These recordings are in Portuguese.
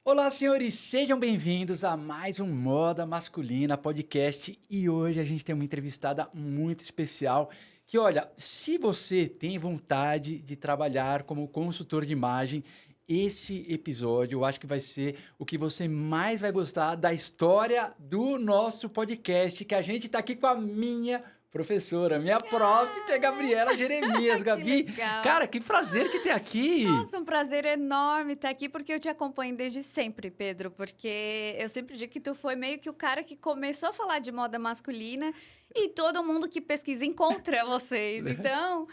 Olá, senhores, sejam bem-vindos a mais um Moda Masculina Podcast. E hoje a gente tem uma entrevistada muito especial que, olha, se você tem vontade de trabalhar como consultor de imagem, esse episódio eu acho que vai ser o que você mais vai gostar da história do nosso podcast, que a gente está aqui com a minha professora, minha prof, que é a Gabriela Jeremias. Que Gabi, legal. cara, que prazer te ter aqui. Nossa, um prazer enorme estar aqui, porque eu te acompanho desde sempre, Pedro, porque eu sempre digo que tu foi meio que o cara que começou a falar de moda masculina e todo mundo que pesquisa encontra vocês. Então,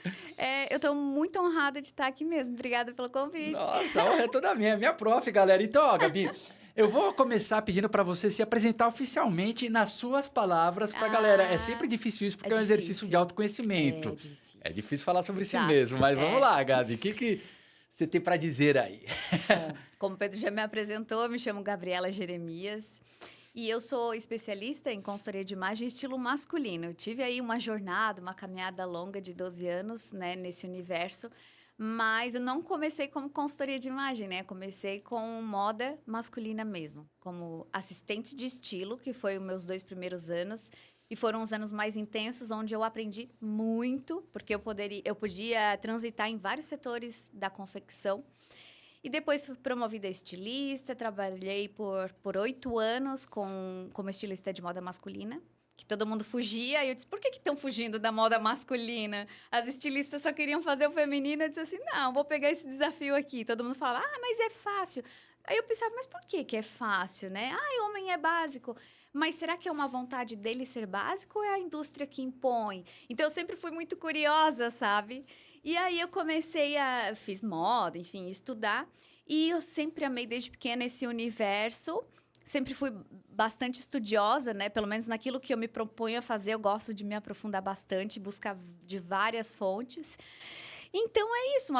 eu estou muito honrada de estar aqui mesmo. Obrigada pelo convite. Nossa, a honra é toda minha, minha prof, galera. Então, ó, Gabi, eu vou começar pedindo para você se apresentar oficialmente nas suas palavras para a galera. É sempre difícil isso, porque é um exercício de difícil. autoconhecimento. É difícil. É difícil falar sobre si Exato. mesmo, mas vamos É. lá, Gabi. O que você tem para dizer aí? Bom, como o Pedro já me apresentou, eu me chamo Gabriela Jeremias e eu sou especialista em consultoria de imagem estilo masculino. Eu tive aí uma jornada, uma caminhada longa de 12 anos, né, nesse universo, mas eu não comecei como consultoria de imagem, né? Comecei com moda masculina mesmo, como assistente de estilo, que foi os meus 2 primeiros anos. E foram os anos mais intensos, onde eu aprendi muito, porque eu podia transitar em vários setores da confecção. E depois fui promovida a estilista, trabalhei por 8 anos como estilista de moda masculina, que todo mundo fugia. E eu disse, por que estão fugindo da moda masculina? As estilistas só queriam fazer o feminino. Eu disse assim, não, vou pegar esse desafio aqui. Todo mundo falava, mas é fácil. Aí eu pensava, mas por que que é fácil, né? Homem é básico. Mas será que é uma vontade dele ser básico ou é a indústria que impõe? Então, eu sempre fui muito curiosa, sabe? E aí, fiz moda, enfim, estudar. E eu sempre amei, desde pequena, esse universo. Sempre fui bastante estudiosa, né? Pelo menos naquilo que eu me proponho a fazer, eu gosto de me aprofundar bastante, buscar de várias fontes. Então é isso,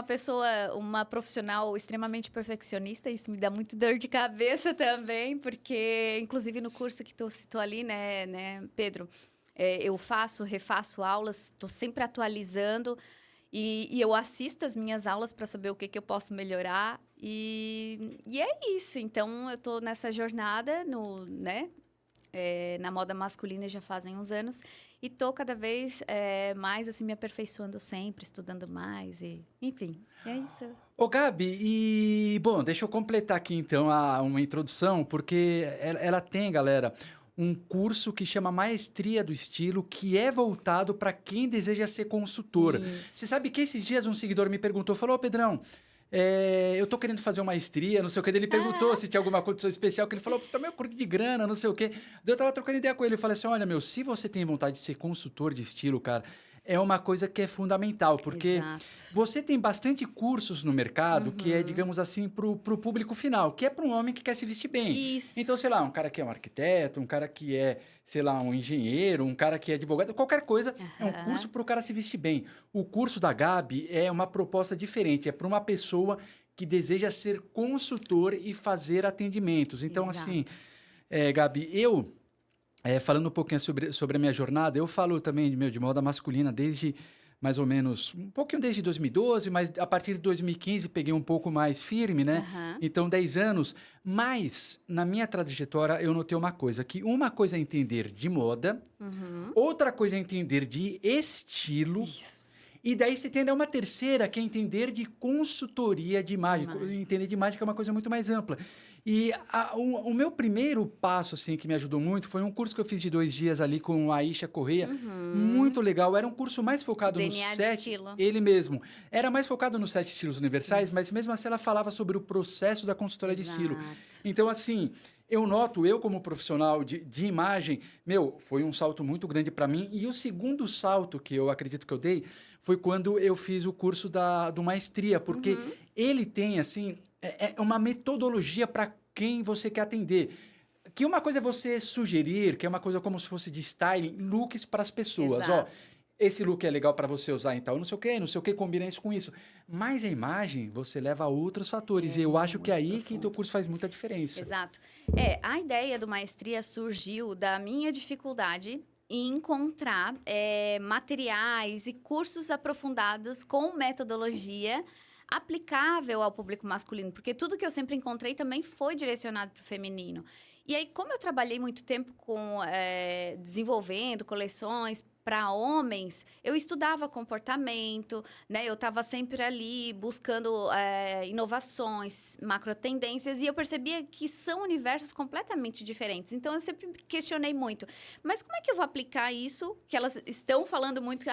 uma profissional extremamente perfeccionista, isso me dá muito dor de cabeça também, porque inclusive no curso que tu citou ali, né, Pedro, eu refaço aulas, estou sempre atualizando e eu assisto as minhas aulas para saber o que eu posso melhorar e é isso. Então eu estou nessa jornada na moda masculina já fazem uns anos e tô cada vez mais assim me aperfeiçoando sempre, estudando mais e enfim, é isso. Ô, Gabi, bom, deixa eu completar aqui então uma introdução, porque ela tem, galera, um curso que chama Maestria do Estilo, que é voltado para quem deseja ser consultor. Você Isso. sabe que esses dias um seguidor me perguntou, falou, ô Pedrão, eu tô querendo fazer uma maestria, não sei o que. Ele perguntou se tinha alguma condição especial, que ele falou, tô meio curto de grana, não sei o quê. Daí eu tava trocando ideia com ele, eu falei assim, olha, meu, se você tem vontade de ser consultor de estilo, cara, é uma coisa que é fundamental, porque Exato. você tem bastante cursos no mercado que é, Uhum. digamos assim, pro público final, que é para um homem que quer se vestir bem. Então, Isso. sei lá, um cara que é um arquiteto, um cara que é, sei lá, um engenheiro, um cara que é advogado, qualquer coisa, é um curso Aham. para o cara se vestir bem. O curso da Gabi é uma proposta diferente, é para uma pessoa que deseja ser consultor e fazer atendimentos. Então, assim, Exato. Gabi, falando um pouquinho sobre a minha jornada, eu falo também de moda masculina desde mais ou menos, um pouquinho desde 2012, mas a partir de 2015 peguei um pouco mais firme, né? Aham. Então, 10 anos. Mas, na minha trajetória, eu notei uma coisa, que uma coisa é entender de moda, Uhum. outra coisa é entender de estilo, Isso. e daí você tem uma terceira, que é entender de consultoria de imagem. Demais. Entender de imagem que é uma coisa muito mais ampla. E o meu primeiro passo, assim, que me ajudou muito, foi um curso que eu fiz de 2 dias ali com a Aisha Correia. Uhum. Muito legal. Era um curso mais focado nos DNA de 7... estilo. Ele mesmo. Era mais focado nos 7 estilos universais, mas Isso. mesmo assim ela falava sobre o processo da consultoria de estilo. Exato. Então, assim, eu como profissional de imagem, meu, foi um salto muito grande para mim. E o segundo salto que eu acredito que eu dei foi quando eu fiz o curso do Maestria, porque Uhum. ele tem, assim, uma metodologia para quem você quer atender. Que uma coisa é você sugerir, que é uma coisa como se fosse de styling, looks para as pessoas. Ó, Exato. esse look é legal para você usar em tal, não sei o que, combina isso com isso. Mas a imagem, você leva a outros fatores. E eu acho que é Muito aí que teu profundo. curso faz muita diferença. Exato. A ideia do Maestria surgiu da minha dificuldade em encontrar materiais e cursos aprofundados com metodologia aplicável ao público masculino, porque tudo que eu sempre encontrei também foi direcionado para o feminino. E aí, como eu trabalhei muito tempo com desenvolvendo coleções para homens, eu estudava comportamento, né? Eu estava sempre ali buscando inovações, macro tendências, e eu percebia que são universos completamente diferentes. Então, eu sempre me questionei muito. Mas como é que eu vou aplicar isso? Que elas estão falando muito,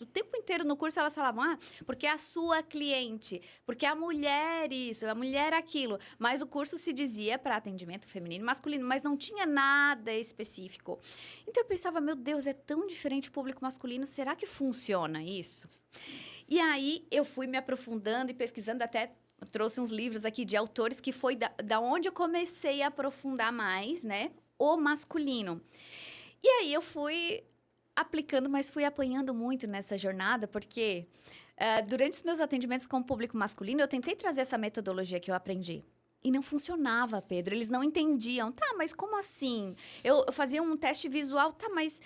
o tempo inteiro no curso elas falavam, porque é a sua cliente, porque a mulher isso, a mulher aquilo. Mas o curso se dizia para atendimento feminino e masculino, mas não tinha nada específico. Então eu pensava, meu Deus, é tão diferente o público masculino, será que funciona isso? E aí eu fui me aprofundando e pesquisando, até trouxe uns livros aqui de autores que foi da onde eu comecei a aprofundar mais, né? O masculino. E aí eu fui aplicando, mas fui apanhando muito nessa jornada, porque durante os meus atendimentos com o público masculino, eu tentei trazer essa metodologia que eu aprendi. E não funcionava, Pedro. Eles não entendiam. Tá, mas como assim? Eu fazia um teste visual. Tá, mas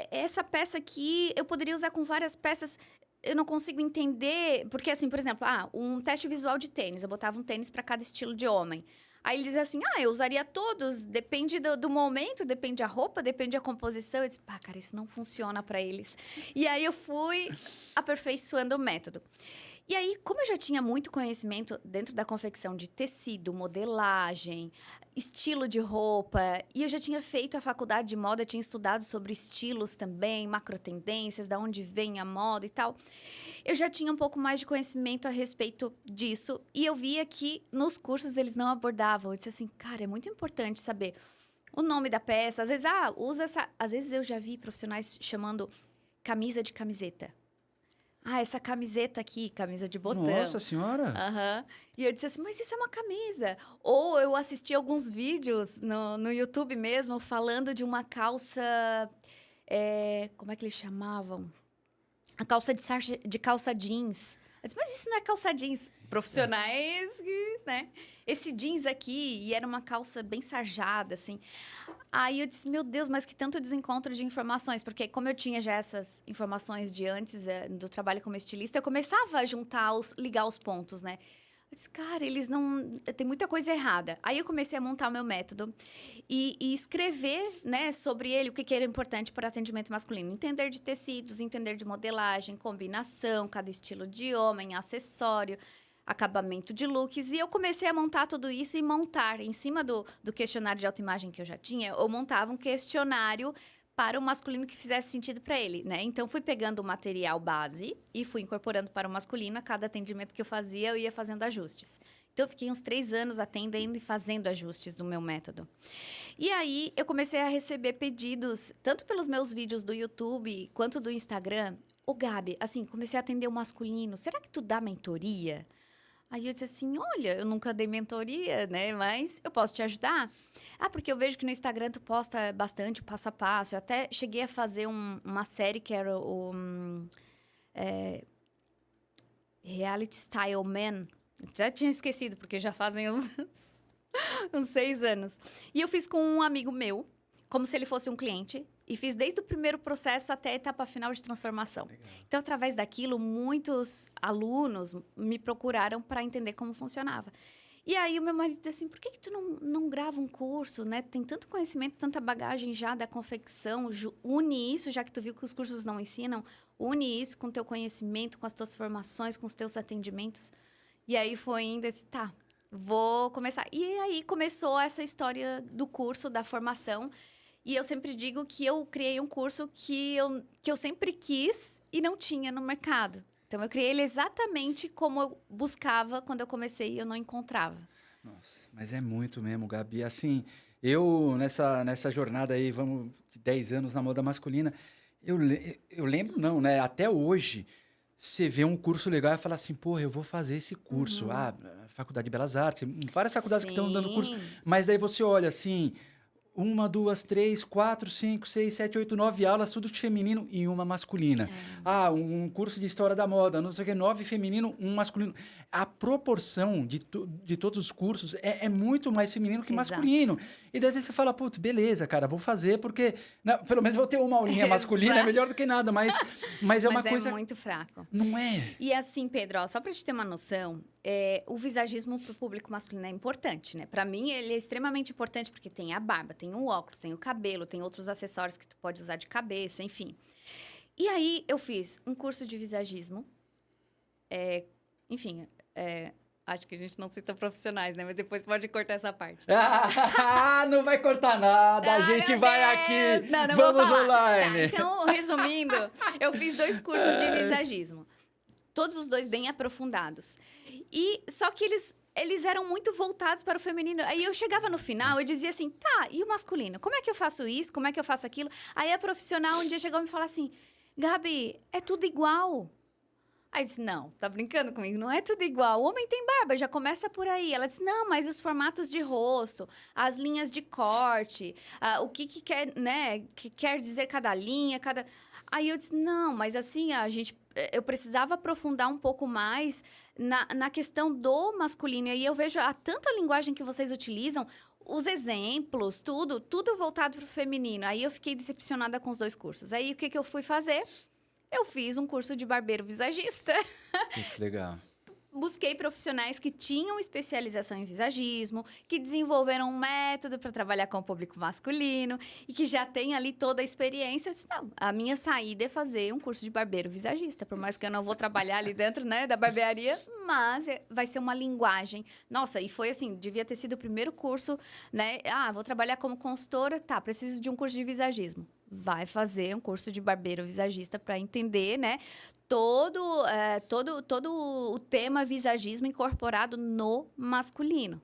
essa peça aqui, eu poderia usar com várias peças. Eu não consigo entender. Porque, assim, por exemplo, um teste visual de tênis. Eu botava um tênis para cada estilo de homem. Aí ele dizia assim, eu usaria todos, depende do momento, depende da roupa, depende da composição. Eu disse, cara, isso não funciona para eles. E aí eu fui aperfeiçoando o método. E aí, como eu já tinha muito conhecimento dentro da confecção de tecido, modelagem, estilo de roupa, e eu já tinha feito a faculdade de moda, tinha estudado sobre estilos também, macro tendências, da onde vem a moda e tal, eu já tinha um pouco mais de conhecimento a respeito disso, e eu via que nos cursos eles não abordavam. Eu disse assim, cara, é muito importante saber o nome da peça. Às vezes, usa essa... Às vezes eu já vi profissionais chamando camisa de camiseta. Essa camiseta aqui, camisa de botão. Nossa senhora! E eu disse assim, mas isso é uma camisa. Ou eu assisti alguns vídeos no YouTube mesmo, falando de uma calça... como é que eles chamavam? A calça de calça jeans. Eu disse, mas isso não é calça jeans. Profissionais, né? Esse jeans aqui, e era uma calça bem sarjada, assim. Aí eu disse, meu Deus, mas que tanto desencontro de informações. Porque como eu tinha já essas informações de antes do trabalho como estilista, eu começava a ligar os pontos, né? Eu disse, cara, eles não... Tem muita coisa errada. Aí eu comecei a montar o meu método e escrever, né, sobre ele, o que era importante para atendimento masculino. Entender de tecidos, entender de modelagem, combinação, cada estilo de homem, acessório, acabamento de looks. E eu comecei a montar tudo isso e montar, em cima do questionário de autoimagem que eu já tinha, eu montava um questionário para o masculino que fizesse sentido para ele, né? Então, fui pegando o material base e fui incorporando para o masculino. A cada atendimento que eu fazia, eu ia fazendo ajustes. Então, eu fiquei uns 3 anos atendendo e fazendo ajustes do meu método. E aí, eu comecei a receber pedidos, tanto pelos meus vídeos do YouTube, quanto do Instagram. Gabi, assim, comecei a atender o masculino. Será que tu dá mentoria? Aí eu disse assim, olha, eu nunca dei mentoria, né? Mas eu posso te ajudar? Porque eu vejo que no Instagram tu posta bastante passo a passo. Eu até cheguei a fazer uma série que era o Reality Style Man. Já tinha esquecido, porque já fazem uns 6 anos. E eu fiz com um amigo meu, como se ele fosse um cliente. E fiz desde o primeiro processo até a etapa final de transformação. Legal. Então, através daquilo, muitos alunos me procuraram para entender como funcionava. E aí, o meu marido disse assim, por que tu não grava um curso, né? Tem tanto conhecimento, tanta bagagem já da confecção, une isso, já que tu viu que os cursos não ensinam, une isso com o teu conhecimento, com as tuas formações, com os teus atendimentos. E aí, foi indo, eu disse, tá, vou começar. E aí, começou essa história do curso, da formação. E eu sempre digo que eu criei um curso que eu sempre quis e não tinha no mercado. Então, eu criei ele exatamente como eu buscava quando eu comecei e eu não encontrava. Nossa, mas é muito mesmo, Gabi. Assim, eu, nessa jornada aí, 10 anos na moda masculina, eu lembro não, né? Até hoje, você vê um curso legal e fala assim, porra, eu vou fazer esse curso. Faculdade de Belas Artes, várias faculdades que estão dando curso. Mas daí você olha assim... 1, 2, 3, 4, 5, 6, 7, 8, 9 aulas, tudo de feminino e uma masculina. Um curso de história da moda, não sei o que, 9 feminino, um masculino. A proporção de todos os cursos é muito mais feminino que masculino. E daí você fala, putz, beleza, cara, vou fazer porque pelo menos vou ter uma aulinha masculina, é melhor do que nada, mas é uma coisa... é muito fraco. Não é? E assim, Pedro, ó, só pra te ter uma noção, o visagismo pro público masculino é importante, né? Pra mim, ele é extremamente importante porque tem a barba, tem o óculos, tem o cabelo, tem outros acessórios que tu pode usar de cabeça, enfim. E aí, eu fiz um curso de visagismo. Acho que a gente não cita profissionais, né? Mas depois pode cortar essa parte. Não vai cortar nada, a gente vai aqui. Não vamos vou falar. online. Tá, então, resumindo, eu fiz 2 cursos de visagismo. Todos os 2 bem aprofundados. Só que eles eram muito voltados para o feminino. Aí eu chegava no final e dizia assim, tá, e o masculino? Como é que eu faço isso? Como é que eu faço aquilo? Aí a profissional um dia chegou e me falou assim, Gabi, é tudo igual. Aí eu disse, não, tá brincando comigo? Não é tudo igual. O homem tem barba, já começa por aí. Ela disse, não, mas os formatos de rosto, as linhas de corte, o que quer, né, que quer dizer cada linha, cada... Aí eu disse, não, mas assim, eu precisava aprofundar um pouco mais na questão do masculino. E aí eu vejo tanto a linguagem que vocês utilizam, os exemplos, tudo voltado para o feminino. Aí eu fiquei decepcionada com os 2 cursos. Aí o que eu fui fazer? Eu fiz um curso de barbeiro visagista. Isso, legal. Busquei profissionais que tinham especialização em visagismo, que desenvolveram um método para trabalhar com o público masculino e que já tem ali toda a experiência. Eu disse, não, a minha saída é fazer um curso de barbeiro visagista, por mais que eu não vou trabalhar ali dentro, né, da barbearia, mas vai ser uma linguagem. Nossa, e foi assim, devia ter sido o primeiro curso, né? Vou trabalhar como consultora, tá, preciso de um curso de visagismo. Vai fazer um curso de barbeiro visagista para entender, né? Todo o tema visagismo incorporado no masculino.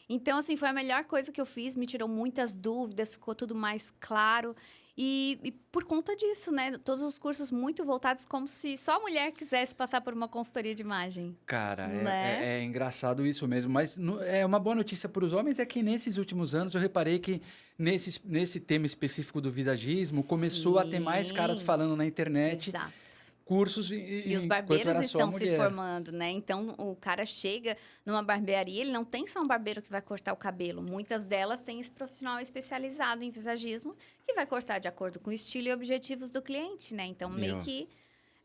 Então, assim, foi a melhor coisa que eu fiz, me tirou muitas dúvidas, ficou tudo mais claro. E por conta disso, né? Todos os cursos muito voltados como se só a mulher quisesse passar por uma consultoria de imagem. Cara, né? é engraçado isso mesmo. Mas é uma boa notícia para os homens é que nesses últimos anos eu reparei que nesse tema específico do visagismo começou a ter mais caras falando na internet. Exato. Cursos e os barbeiros estão se formando, né? Então, o cara chega numa barbearia, ele não tem só um barbeiro que vai cortar o cabelo. Muitas delas têm esse profissional especializado em visagismo que vai cortar de acordo com o estilo e objetivos do cliente, né? Então, meio que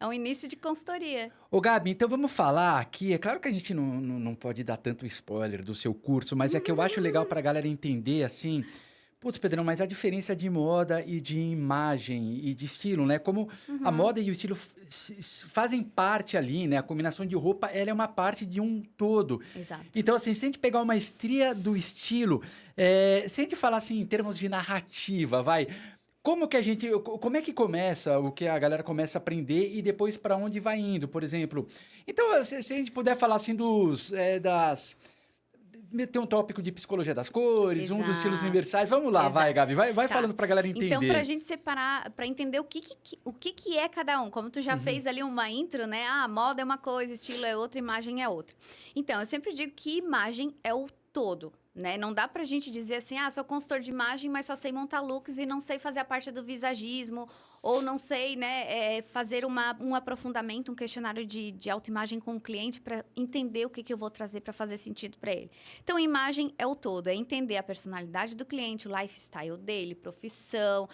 é um início de consultoria. Ô, Gabi, então vamos falar aqui. É claro que a gente não pode dar tanto spoiler do seu curso, mas é que eu acho legal para a galera entender, assim... Putz, Pedrão, mas a diferença de moda e de imagem e de estilo, né? Como a moda e o estilo fazem parte ali, né? A combinação de roupa, ela é uma parte de um todo. Exato. Então, assim, se a gente pegar uma estria do estilo, se a gente falar assim em termos de narrativa, como é que começa, o que a galera começa a aprender e depois para onde vai indo, por exemplo? Então, se a gente puder falar assim tem um tópico de psicologia das cores, Exato. Um dos estilos universais. Vamos lá, vai, Gabi. Vai Tá. falando pra galera entender. Então, pra gente separar, pra entender o que é cada um. Como tu já fez ali uma intro, né? Moda é uma coisa, estilo é outra, imagem é outra. Então, eu sempre digo que imagem é o todo, né? Não dá pra gente dizer assim, sou consultor de imagem, mas só sei montar looks e não sei fazer a parte do visagismo, ou não sei, né, fazer um aprofundamento, um questionário de autoimagem com o cliente para entender o que eu vou trazer para fazer sentido para ele. Então, imagem é o todo, é entender a personalidade do cliente, o lifestyle dele, profissão,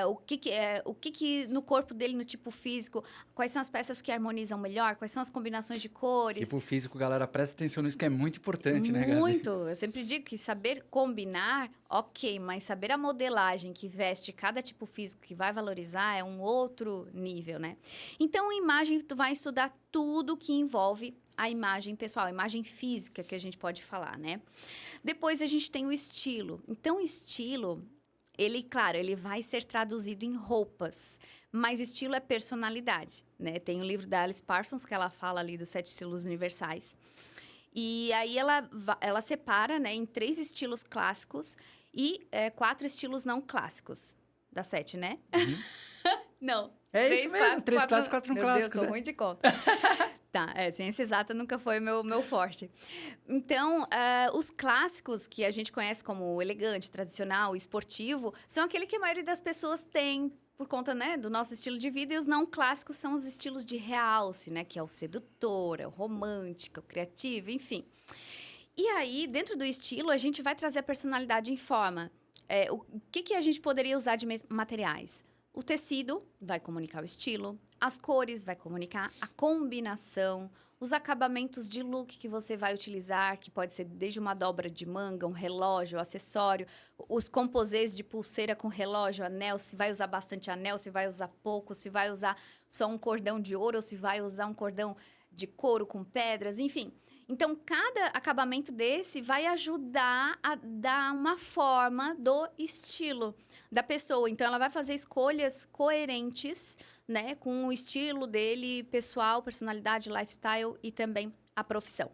o que no corpo dele, no tipo físico, quais são as peças que harmonizam melhor, quais são as combinações de cores. Tipo físico, galera, presta atenção nisso que é muito importante, né, Gabi? Muito. Eu sempre digo que saber combinar, ok, mas saber a modelagem que veste cada tipo físico que vai valorizar é um outro nível, né? Então, imagem, tu vai estudar tudo que envolve a imagem pessoal, a imagem física que a gente pode falar, né? Depois, a gente tem o estilo. Então, o estilo, ele vai ser traduzido em roupas, mas estilo é personalidade, né? Tem o livro da Alice Parsons, que ela fala ali dos 7 estilos universais. E aí, ela separa, né, em 3 estilos clássicos e 4 estilos não clássicos. Dá 7, né? Não. É isso mesmo, 3 clássicos, 4 não clássicos. Meu Deus, tô ruim de conta. Tá, ciência exata nunca foi meu forte. Então, os clássicos que a gente conhece como elegante, tradicional, esportivo, são aquele que a maioria das pessoas tem por conta, né, do nosso estilo de vida, e os não clássicos são os estilos de realce, né, que é o sedutor, é o romântico, o criativo, enfim. E aí, dentro do estilo, a gente vai trazer a personalidade em forma. O que a gente poderia usar de materiais? O tecido vai comunicar o estilo, as cores vai comunicar a combinação, os acabamentos de look que você vai utilizar, que pode ser desde uma dobra de manga, um relógio, acessório, os composês de pulseira com relógio, anel, se vai usar bastante anel, se vai usar pouco, se vai usar só um cordão de ouro ou se vai usar um cordão de couro com pedras, enfim. Então, cada acabamento desse vai ajudar a dar uma forma do estilo da pessoa. Então, ela vai fazer escolhas coerentes, né, com o estilo dele, pessoal, personalidade, lifestyle e também a profissão.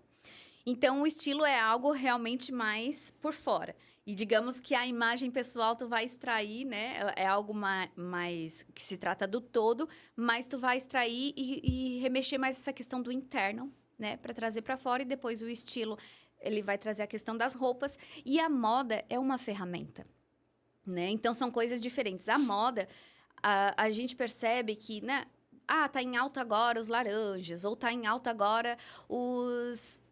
Então, o estilo é algo realmente mais por fora. E digamos que a imagem pessoal tu vai extrair, né? É algo mais que se trata do todo, mas tu vai extrair e remexer mais essa questão do interno, né, para trazer para fora, e depois o estilo, ele vai trazer a questão das roupas, e a moda é uma ferramenta, né? Então são coisas diferentes. A moda, a gente percebe que, né, tá em alta agora os laranjas, ou tá em alta agora os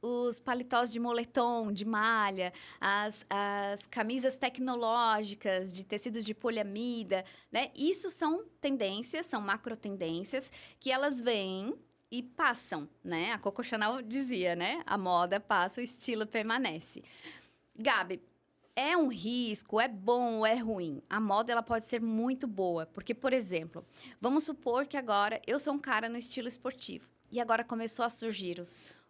paletós de moletom, de malha, as camisas tecnológicas de tecidos de poliamida, né? Isso são tendências, são macro tendências que elas vêm e passam, né? A Coco Chanel dizia, né? A moda passa, o estilo permanece. Gabi, é um risco, é bom ou é ruim? A moda, ela pode ser muito boa. Porque, por exemplo, vamos supor que agora eu sou um cara no estilo esportivo. E agora começou a surgir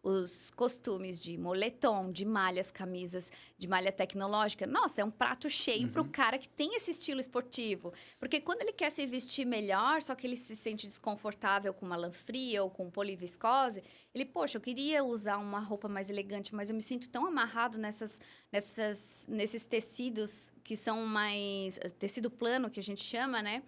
os costumes de moletom, de malhas, camisas de malha tecnológica. Nossa, é um prato cheio para o cara que tem esse estilo esportivo. Porque quando ele quer se vestir melhor, só que ele se sente desconfortável com uma lã fria ou com poliviscose, ele, poxa, eu queria usar uma roupa mais elegante, mas eu me sinto tão amarrado nesses tecidos que são mais... tecido plano, que a gente chama, né?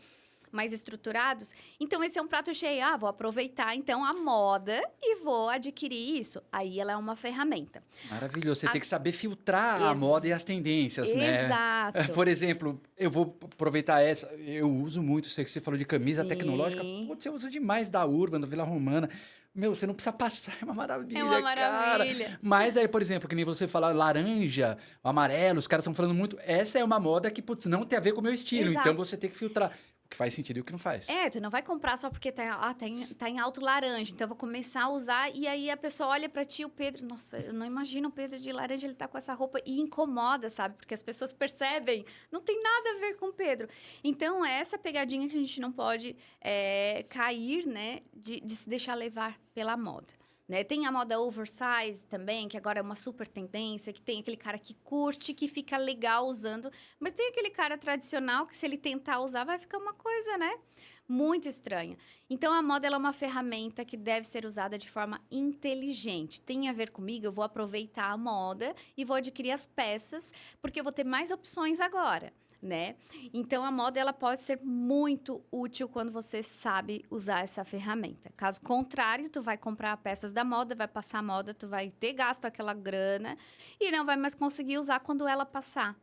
Mais estruturados. Então, esse é um prato cheio. Vou aproveitar, então, a moda e vou adquirir isso. Aí, ela é uma ferramenta. Maravilhoso. Você tem que saber filtrar a moda e as tendências, né? Exato. Por exemplo, eu vou aproveitar essa. Eu uso muito, sei que você falou de camisa Sim. tecnológica. Putz, eu uso demais da Urban, da Vila Romana. Meu, você não precisa passar, é uma maravilha, É uma maravilha. cara. Mas aí, por exemplo, que nem você fala, laranja, amarelo, os caras estão falando muito. Essa é uma moda que, putz, não tem a ver com o meu estilo. Exato. Então, você tem que filtrar o que faz sentido e o que não faz. Tu não vai comprar só porque tá em alto laranja. Então, eu vou começar a usar. E aí, a pessoa olha pra ti, o Pedro... Nossa, eu não imagino o Pedro de laranja, ele tá com essa roupa. E incomoda, sabe? Porque as pessoas percebem. Não tem nada a ver com o Pedro. Então, é essa pegadinha que a gente não pode cair, né? De se deixar levar pela moda. Né? Tem a moda oversize também, que agora é uma super tendência, que tem aquele cara que curte, que fica legal usando, mas tem aquele cara tradicional que, se ele tentar usar, vai ficar uma coisa, né? Muito estranha. Então, a moda, ela é uma ferramenta que deve ser usada de forma inteligente. Tem a ver comigo, eu vou aproveitar a moda e vou adquirir as peças, porque eu vou ter mais opções agora. Né? Então, a moda, ela pode ser muito útil quando você sabe usar essa ferramenta. Caso contrário, tu vai comprar peças da moda, vai passar a moda, tu vai ter gasto aquela grana e não vai mais conseguir usar quando ela passar,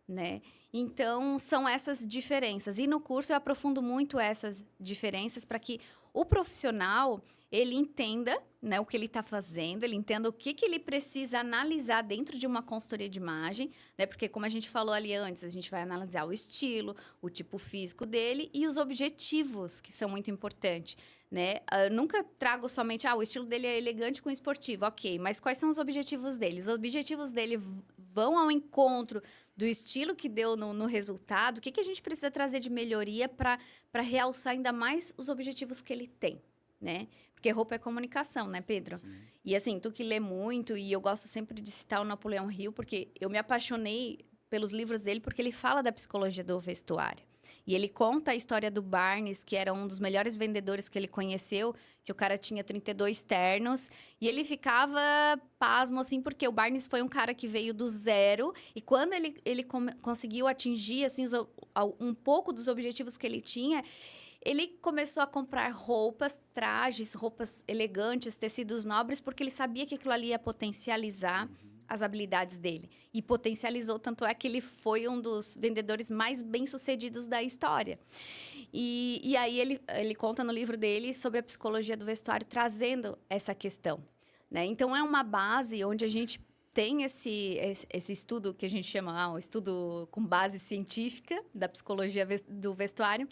né? Então, são essas diferenças. E no curso eu aprofundo muito essas diferenças para que o profissional, ele entenda, né, o que ele está fazendo, ele entenda o que ele precisa analisar dentro de uma consultoria de imagem, né? Porque, como a gente falou ali antes, a gente vai analisar o estilo, o tipo físico dele e os objetivos, que são muito importantes, né? Nunca trago somente, o estilo dele é elegante com esportivo, ok, mas quais são os objetivos dele? Os objetivos dele vão ao encontro do estilo que deu no resultado, o que a gente precisa trazer de melhoria para realçar ainda mais os objetivos que ele tem, né? Porque roupa é comunicação, né, Pedro? Sim. E assim, tu que lê muito, e eu gosto sempre de citar o Napoleão Hill, porque eu me apaixonei pelos livros dele, porque ele fala da psicologia do vestuário. E ele conta a história do Barnes, que era um dos melhores vendedores que ele conheceu, que o cara tinha 32 ternos, e ele ficava pasmo, assim, porque o Barnes foi um cara que veio do zero, e quando ele conseguiu atingir, assim, um pouco dos objetivos que ele tinha, Ele começou a comprar roupas, trajes, roupas elegantes, tecidos nobres, porque ele sabia que aquilo ali ia potencializar as habilidades dele. E potencializou, tanto é que ele foi um dos vendedores mais bem-sucedidos da história. E aí ele conta no livro dele sobre a psicologia do vestuário, trazendo essa questão, né? Então, é uma base onde a gente tem esse estudo que a gente chama, um estudo com base científica da psicologia do vestuário,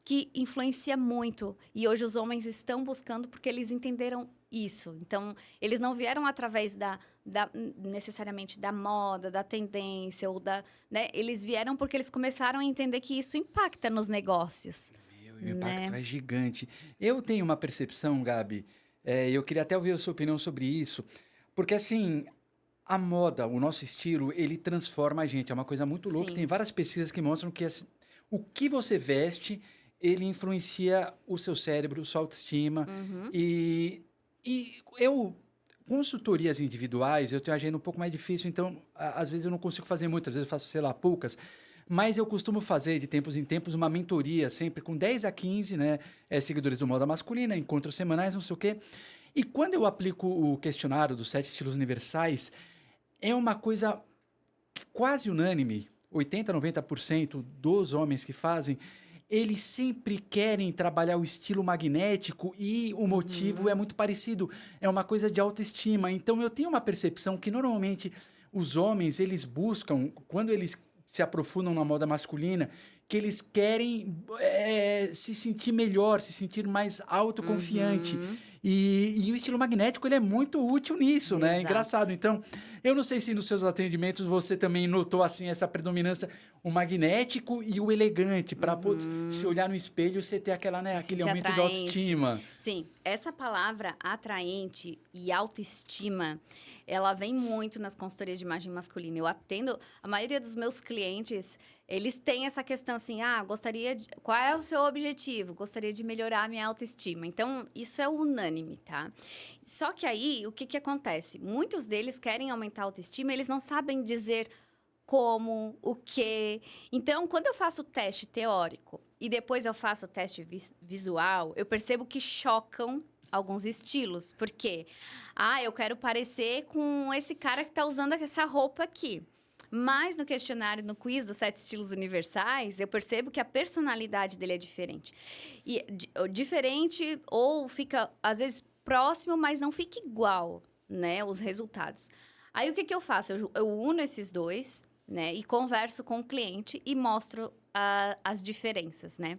que influencia muito. E hoje os homens estão buscando porque eles entenderam isso. Então, eles não vieram através necessariamente da moda, da tendência, né? Eles vieram porque eles começaram a entender que isso impacta nos negócios. O impacto Né? é gigante. Eu tenho uma percepção, Gabi, eu queria até ouvir a sua opinião sobre isso, porque assim, a moda, o nosso estilo, ele transforma a gente. É uma coisa muito louca. Sim. Tem várias pesquisas que mostram que assim, o que você veste, ele influencia o seu cérebro, sua autoestima. E eu, consultorias individuais, eu tenho agenda um pouco mais difícil, então, às vezes eu não consigo fazer muito, às vezes eu faço, sei lá, poucas. Mas eu costumo fazer, de tempos em tempos, uma mentoria, sempre com 10 a 15, né, seguidores do Moda Masculina, encontros semanais, não sei o quê. E quando eu aplico o questionário dos 7 estilos universais, é uma coisa quase unânime, 80, 90% dos homens que fazem, eles sempre querem trabalhar o estilo magnético e o motivo é muito parecido. É uma coisa de autoestima. Então, eu tenho uma percepção que, normalmente, os homens, eles buscam, quando eles se aprofundam na moda masculina, que eles querem se sentir melhor, se sentir mais autoconfiante. E o estilo magnético, ele é muito útil nisso, né? É Exato. engraçado. Então, eu não sei se nos seus atendimentos você também notou, assim, essa predominância, o magnético e o elegante, para se olhar no espelho, você ter aquela, né, Se aquele sentir aumento de atraente. autoestima. Sim, essa palavra atraente e autoestima, ela vem muito nas consultorias de imagem masculina. Eu atendo, a maioria dos meus clientes, eles têm essa questão assim, qual é o seu objetivo? Gostaria de melhorar a minha autoestima. Então, isso é unânime, tá? Só que aí, o que acontece? Muitos deles querem aumentar a autoestima, eles não sabem dizer como, o quê. Então, quando eu faço o teste teórico e depois eu faço o teste visual, eu percebo que chocam alguns estilos. Por quê? Eu quero parecer com esse cara que tá usando essa roupa aqui. Mas no questionário, no quiz dos 7 estilos universais, eu percebo que a personalidade dele é diferente. E diferente ou fica, às vezes, próximo, mas não fica igual, né? Os resultados. Aí, o que eu faço? Eu uno esses dois, né? E converso com o cliente e mostro as diferenças, né?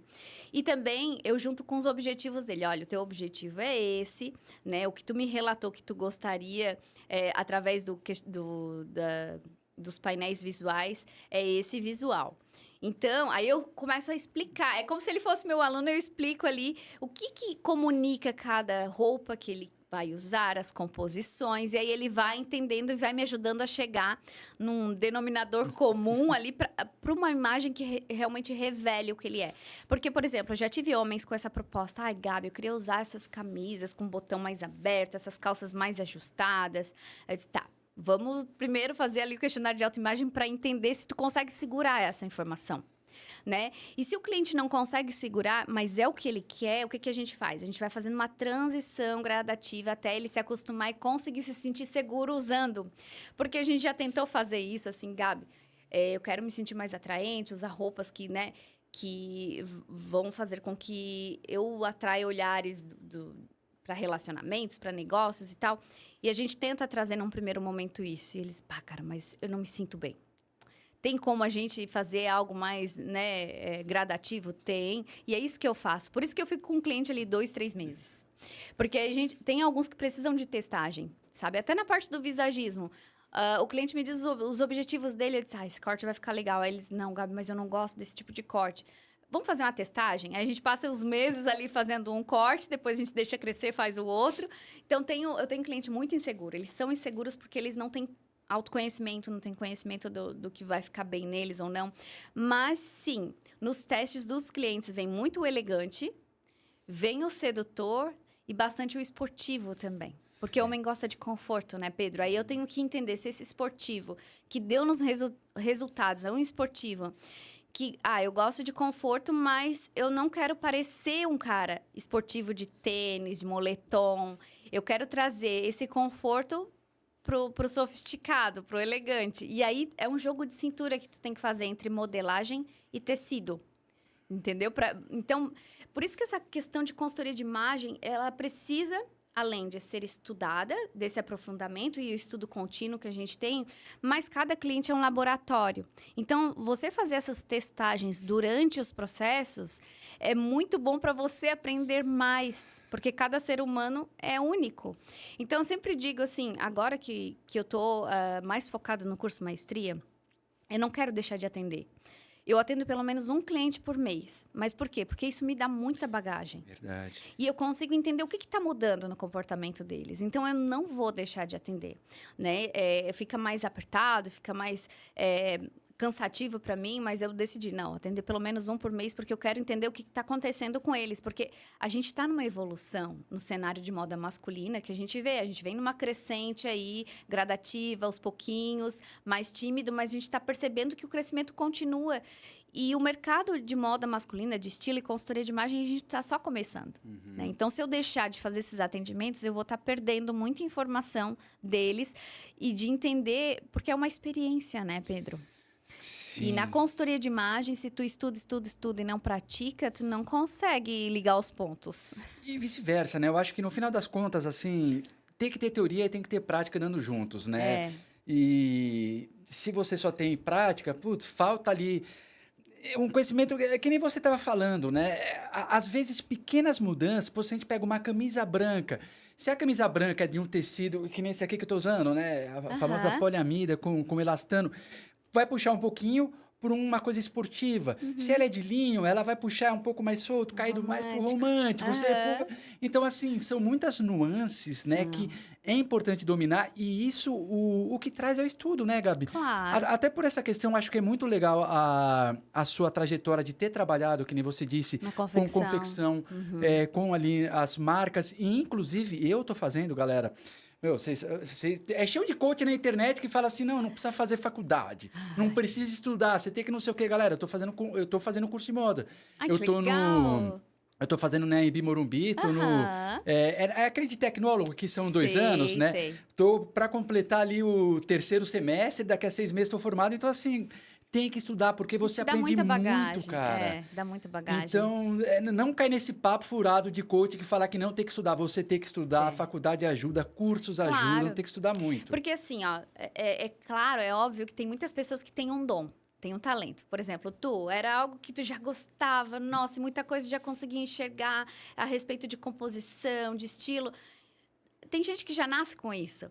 E também eu junto com os objetivos dele. Olha, o teu objetivo é esse, né? O que tu me relatou que tu gostaria, através dos painéis visuais, é esse visual. Então, aí eu começo a explicar. É como se ele fosse meu aluno, eu explico ali o que comunica cada roupa que ele vai usar, as composições, e aí ele vai entendendo e vai me ajudando a chegar num denominador comum ali para uma imagem que realmente revele o que ele é. Porque, por exemplo, eu já tive homens com essa proposta. Ai, Gabi, eu queria usar essas camisas com botão mais aberto, essas calças mais ajustadas. Eu disse, tá. Vamos primeiro fazer ali o questionário de autoimagem para entender se tu consegue segurar essa informação, né? E se o cliente não consegue segurar, mas é o que ele quer, o que a gente faz? A gente vai fazendo uma transição gradativa até ele se acostumar e conseguir se sentir seguro usando. Porque a gente já tentou fazer isso, assim, Gabi, eu quero me sentir mais atraente, usar roupas que, né, que vão fazer com que eu atraia olhares para relacionamentos, para negócios e tal. E a gente tenta trazer num primeiro momento isso. E eles, cara, mas eu não me sinto bem. Tem como a gente fazer algo mais, né, gradativo? Tem. E é isso que eu faço. Por isso que eu fico com o cliente ali 2, 3 meses. Porque a gente tem alguns que precisam de testagem, sabe? Até na parte do visagismo. O cliente me diz os objetivos dele. Eu disse, esse corte vai ficar legal. Aí eles, não, Gabi, mas eu não gosto desse tipo de corte. Vamos fazer uma testagem? Aí a gente passa os meses ali fazendo um corte, depois a gente deixa crescer, faz o outro. Então, eu tenho cliente muito inseguro. Eles são inseguros porque eles não têm autoconhecimento, não têm conhecimento do que vai ficar bem neles ou não. Mas, sim, nos testes dos clientes vem muito o elegante, vem o sedutor e bastante o esportivo também. Porque o homem gosta de conforto, né, Pedro? Aí eu tenho que entender se esse esportivo que deu nos resultados é um esportivo eu gosto de conforto, mas eu não quero parecer um cara esportivo de tênis, de moletom. Eu quero trazer esse conforto pro sofisticado, pro elegante. E aí, é um jogo de cintura que tu tem que fazer entre modelagem e tecido. Entendeu? Então, por isso que essa questão de consultoria de imagem, ela precisa, além de ser estudada, desse aprofundamento e o estudo contínuo que a gente tem, mas cada cliente é um laboratório. Então, você fazer essas testagens durante os processos é muito bom para você aprender mais, porque cada ser humano é único. Então, eu sempre digo assim, agora que eu estou mais focada no curso maestria, eu não quero deixar de atender. Eu atendo pelo menos um cliente por mês. Mas por quê? Porque isso me dá muita bagagem. Verdade. E eu consigo entender o que está mudando no comportamento deles. Então, eu não vou deixar de atender. Né? Fica mais apertado, fica mais cansativo para mim, mas eu decidi, não, atender pelo menos um por mês, porque eu quero entender o que está acontecendo com eles. Porque a gente está numa evolução no cenário de moda masculina que a gente vem numa crescente aí, gradativa, aos pouquinhos, mais tímido, mas a gente está percebendo que o crescimento continua. E o mercado de moda masculina, de estilo e consultoria de imagem, a gente está só começando. Né? Então, se eu deixar de fazer esses atendimentos, eu vou estar perdendo muita informação deles e de entender, porque é uma experiência, né, Pedro? Sim. E na consultoria de imagem, se tu estuda e não pratica, tu não consegue ligar os pontos. E vice-versa, né? Eu acho que no final das contas, assim, tem que ter teoria e tem que ter prática andando juntos, né? E se você só tem prática, putz, falta ali um conhecimento que nem você estava falando, né? Às vezes, pequenas mudanças, pô, se a gente pega uma camisa branca, se a camisa branca é de um tecido, que nem esse aqui que eu estou usando, né? A famosa poliamida com elastano, vai puxar um pouquinho por uma coisa esportiva. Se ela é de linho, ela vai puxar um pouco mais solto, caído mais pro romântico. Então, assim, são muitas nuances, né, que é importante dominar. E isso, o que traz é o estudo, né, Gabi? Claro. Até por essa questão, acho que é muito legal a sua trajetória de ter trabalhado, que nem você disse, com confecção, com ali as marcas. E, inclusive, eu tô fazendo, galera... Meu, é cheio de coach na internet que fala assim, não precisa fazer faculdade, não precisa estudar, você tem que não sei o quê. Galera, eu tô fazendo curso de moda. Ai, que legal. Eu tô fazendo, né, em Bimorumbi, tô aquele de tecnólogo, que são 2 anos, né? Sei. Tô para completar ali o 3º semestre, daqui a 6 meses tô formado, então assim... Tem que estudar, porque você aprende muito, cara. Dá muita bagagem. Então, não cai nesse papo furado de coach que fala que não tem que estudar. Você tem que estudar, a faculdade ajuda, cursos ajudam, tem que estudar muito. Porque assim, ó, claro, é óbvio que tem muitas pessoas que têm um dom, têm um talento. Por exemplo, tu, era algo que tu já gostava, nossa, muita coisa já conseguia enxergar a respeito de composição, de estilo. Tem gente que já nasce com isso.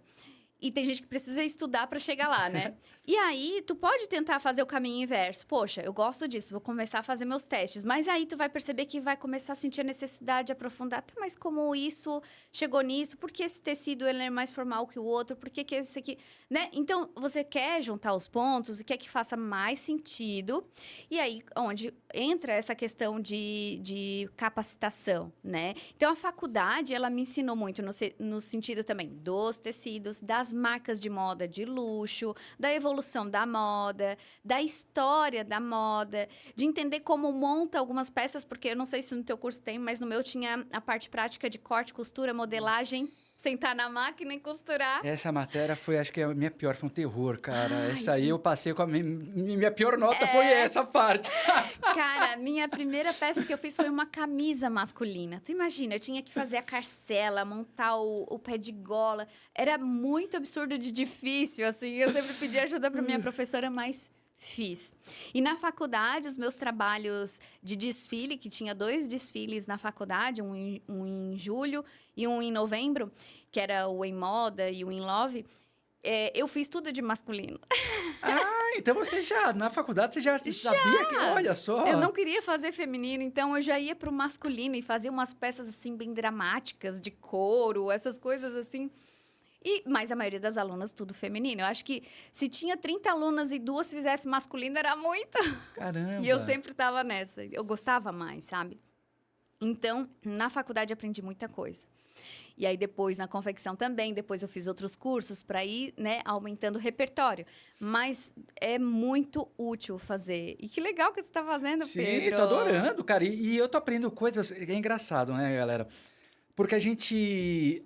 E tem gente que precisa estudar para chegar lá, né? E aí, tu pode tentar fazer o caminho inverso. Poxa, eu gosto disso, vou começar a fazer meus testes. Mas aí, tu vai perceber que vai começar a sentir a necessidade de aprofundar. Tá, mas como isso chegou nisso? Por que esse tecido ele é mais formal que o outro? Por que esse aqui... Né? Então, você quer juntar os pontos e quer que faça mais sentido. E aí, onde entra essa questão de capacitação, né? Então, a faculdade, ela me ensinou muito no sentido também dos tecidos, das marcas de moda de luxo, da evolução da moda, da história da moda, de entender como monta algumas peças, porque eu não sei se no teu curso tem, mas no meu tinha a parte prática de corte, costura, modelagem, sentar na máquina e costurar. Essa matéria foi, acho que a minha pior, foi um terror, cara. Essa aí eu passei com a minha pior nota foi essa parte. Cara, minha primeira peça que eu fiz foi uma camisa masculina. Tu imagina, eu tinha que fazer a carcela, montar o pé de gola. Era muito absurdo de difícil, assim. Eu sempre pedi ajuda para minha professora, mas fiz. E na faculdade, os meus trabalhos de desfile, que tinha 2 desfiles na faculdade, um em julho e um em novembro, que era o Em Moda e o Em Love, eu fiz tudo de masculino. Então você já, na faculdade, você já sabia que, olha só... Eu não queria fazer feminino, então eu já ia pro masculino e fazia umas peças, assim, bem dramáticas, de couro, essas coisas, assim... Mas a maioria das alunas, tudo feminino. Eu acho que se tinha 30 alunas e 2 fizessem masculino, era muito. Caramba! E eu sempre estava nessa. Eu gostava mais, sabe? Então, na faculdade, aprendi muita coisa. E aí, depois, na confecção também. Depois, eu fiz outros cursos para ir, né, aumentando o repertório. Mas é muito útil fazer. E que legal que você está fazendo, Sim, Pedro. tô adorando, cara. E eu tô aprendendo coisas. É engraçado, né, galera? Porque a gente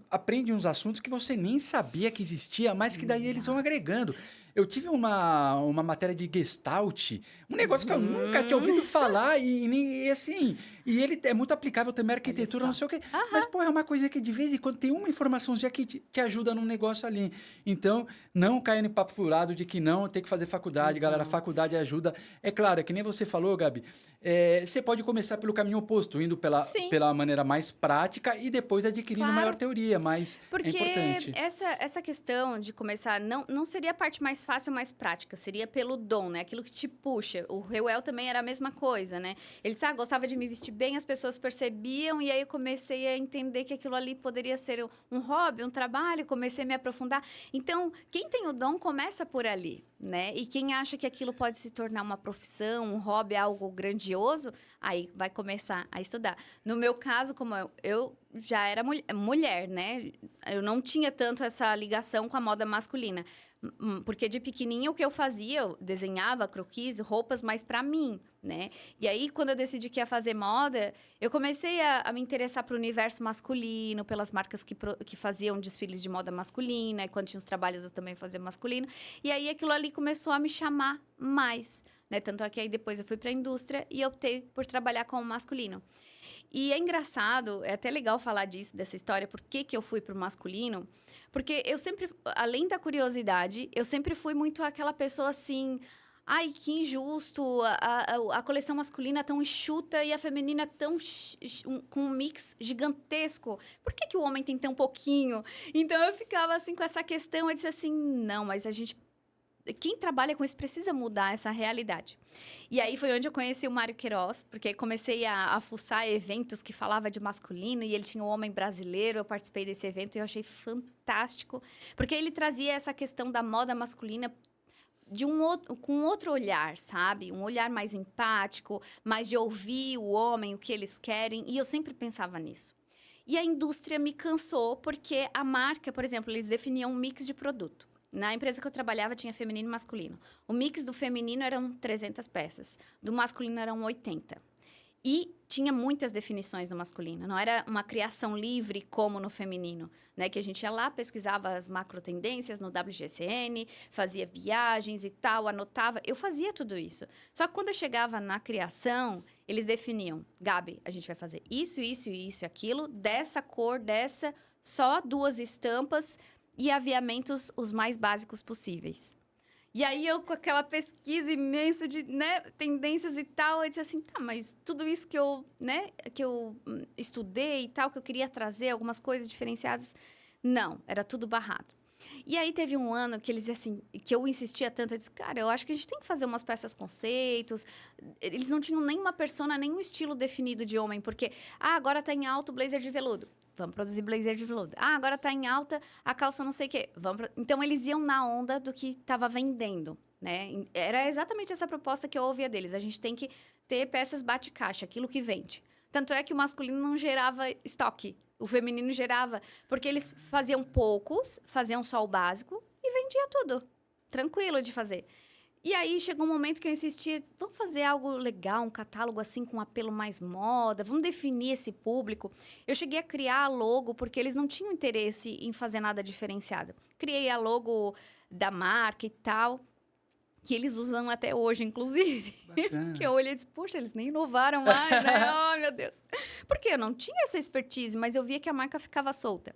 aprende uns assuntos que você nem sabia que existia, mas que daí eles vão Exato. agregando. Eu tive uma matéria de Gestalt, um negócio que eu nunca tinha ouvido Uhum. falar e assim, e ele é muito aplicável também à Olha arquitetura, não só. sei o quê. Mas, Aham. pô, é uma coisa que de vez em quando tem uma informaçãozinha que te ajuda num negócio ali. Então, não caia no papo furado de que não tem que fazer faculdade, galera. Exato. Faculdade ajuda. É claro, é que nem você falou, Gabi. Você pode começar pelo caminho oposto, indo Sim, pela maneira mais prática e depois adquirindo maior claro. teoria, mas é Porque importante. essa questão de começar não seria a parte mais fácil, mais prática, seria pelo dom, né? Aquilo que te puxa. O Reuel também era a mesma coisa, né? Ele disse, gostava de me vestir bem, as pessoas percebiam, e aí eu comecei a entender que aquilo ali poderia ser um hobby, um trabalho, comecei a me aprofundar. Então, quem tem o dom começa por ali, né? E quem acha que aquilo pode se tornar uma profissão, um hobby, algo grandioso, aí vai começar a estudar. No meu caso, como eu já era mulher, né? Eu não tinha tanto essa ligação com a moda masculina. Porque de pequenininha o que eu fazia, eu desenhava croquis, roupas, mas para mim, né? E aí, quando eu decidi que ia fazer moda, eu comecei a me interessar pro universo masculino, pelas marcas que faziam desfiles de moda masculina, e quando tinha os trabalhos eu também fazia masculino. E aí, aquilo ali começou a me chamar mais, né? Tanto é que aí depois eu fui para a indústria e optei por trabalhar com o masculino. E é engraçado, é até legal falar disso, dessa história, por que eu fui pro masculino. Porque eu sempre, além da curiosidade, eu sempre fui muito aquela pessoa assim... Ai, que injusto, a coleção masculina é tão enxuta e a feminina é tão com um mix gigantesco. Por que o homem tem tão pouquinho? Então, eu ficava assim com essa questão, eu disse assim, não, mas a gente... Quem trabalha com isso precisa mudar essa realidade. E aí foi onde eu conheci o Mário Queiroz, porque comecei a fuçar eventos que falava de masculino e ele tinha o Homem Brasileiro, eu participei desse evento e eu achei fantástico, porque ele trazia essa questão da moda masculina com outro olhar, sabe? Um olhar mais empático, mais de ouvir o homem, o que eles querem, e eu sempre pensava nisso. E a indústria me cansou, porque a marca, por exemplo, eles definiam um mix de produto. Na empresa que eu trabalhava tinha feminino e masculino. O mix do feminino eram 300 peças, do masculino eram 80. E tinha muitas definições no masculino, não era uma criação livre como no feminino, né? Que a gente ia lá, pesquisava as macro tendências no WGCN, fazia viagens e tal, anotava. Eu fazia tudo isso. Só que quando eu chegava na criação, eles definiam, Gabi, a gente vai fazer isso, isso, isso, aquilo, dessa cor, dessa, só 2 estampas e aviamentos os mais básicos possíveis. E aí, eu com aquela pesquisa imensa de, né, tendências e tal, eu disse assim, tá, mas tudo isso que eu, né, que eu estudei e tal, que eu queria trazer, algumas coisas diferenciadas, não, era tudo barrado. E aí, teve um ano que eles, assim, que eu insistia tanto, eu disse, cara, eu acho que a gente tem que fazer umas peças conceitos. Eles não tinham nenhuma persona, nenhum estilo definido de homem, porque, agora tá em alto o blazer de veludo. Vamos produzir blazer de veludo. Agora tá em alta a calça não sei o quê. Então, eles iam na onda do que estava vendendo, né? Era exatamente essa proposta que eu ouvia deles. A gente tem que ter peças bate-caixa, aquilo que vende. Tanto é que o masculino não gerava estoque. O feminino gerava. Porque eles faziam poucos, faziam só o básico e vendia tudo. Tranquilo de fazer. E aí, chegou um momento que eu insistia, vamos fazer algo legal, um catálogo assim com apelo mais moda, vamos definir esse público. Eu cheguei a criar a logo, porque eles não tinham interesse em fazer nada diferenciado. Criei a logo da marca e tal, que eles usam até hoje, inclusive. Que eu Bacana. olhei e disse, poxa, eles nem inovaram mais, né? Oh, meu Deus. Porque eu não tinha essa expertise, mas eu via que a marca ficava solta.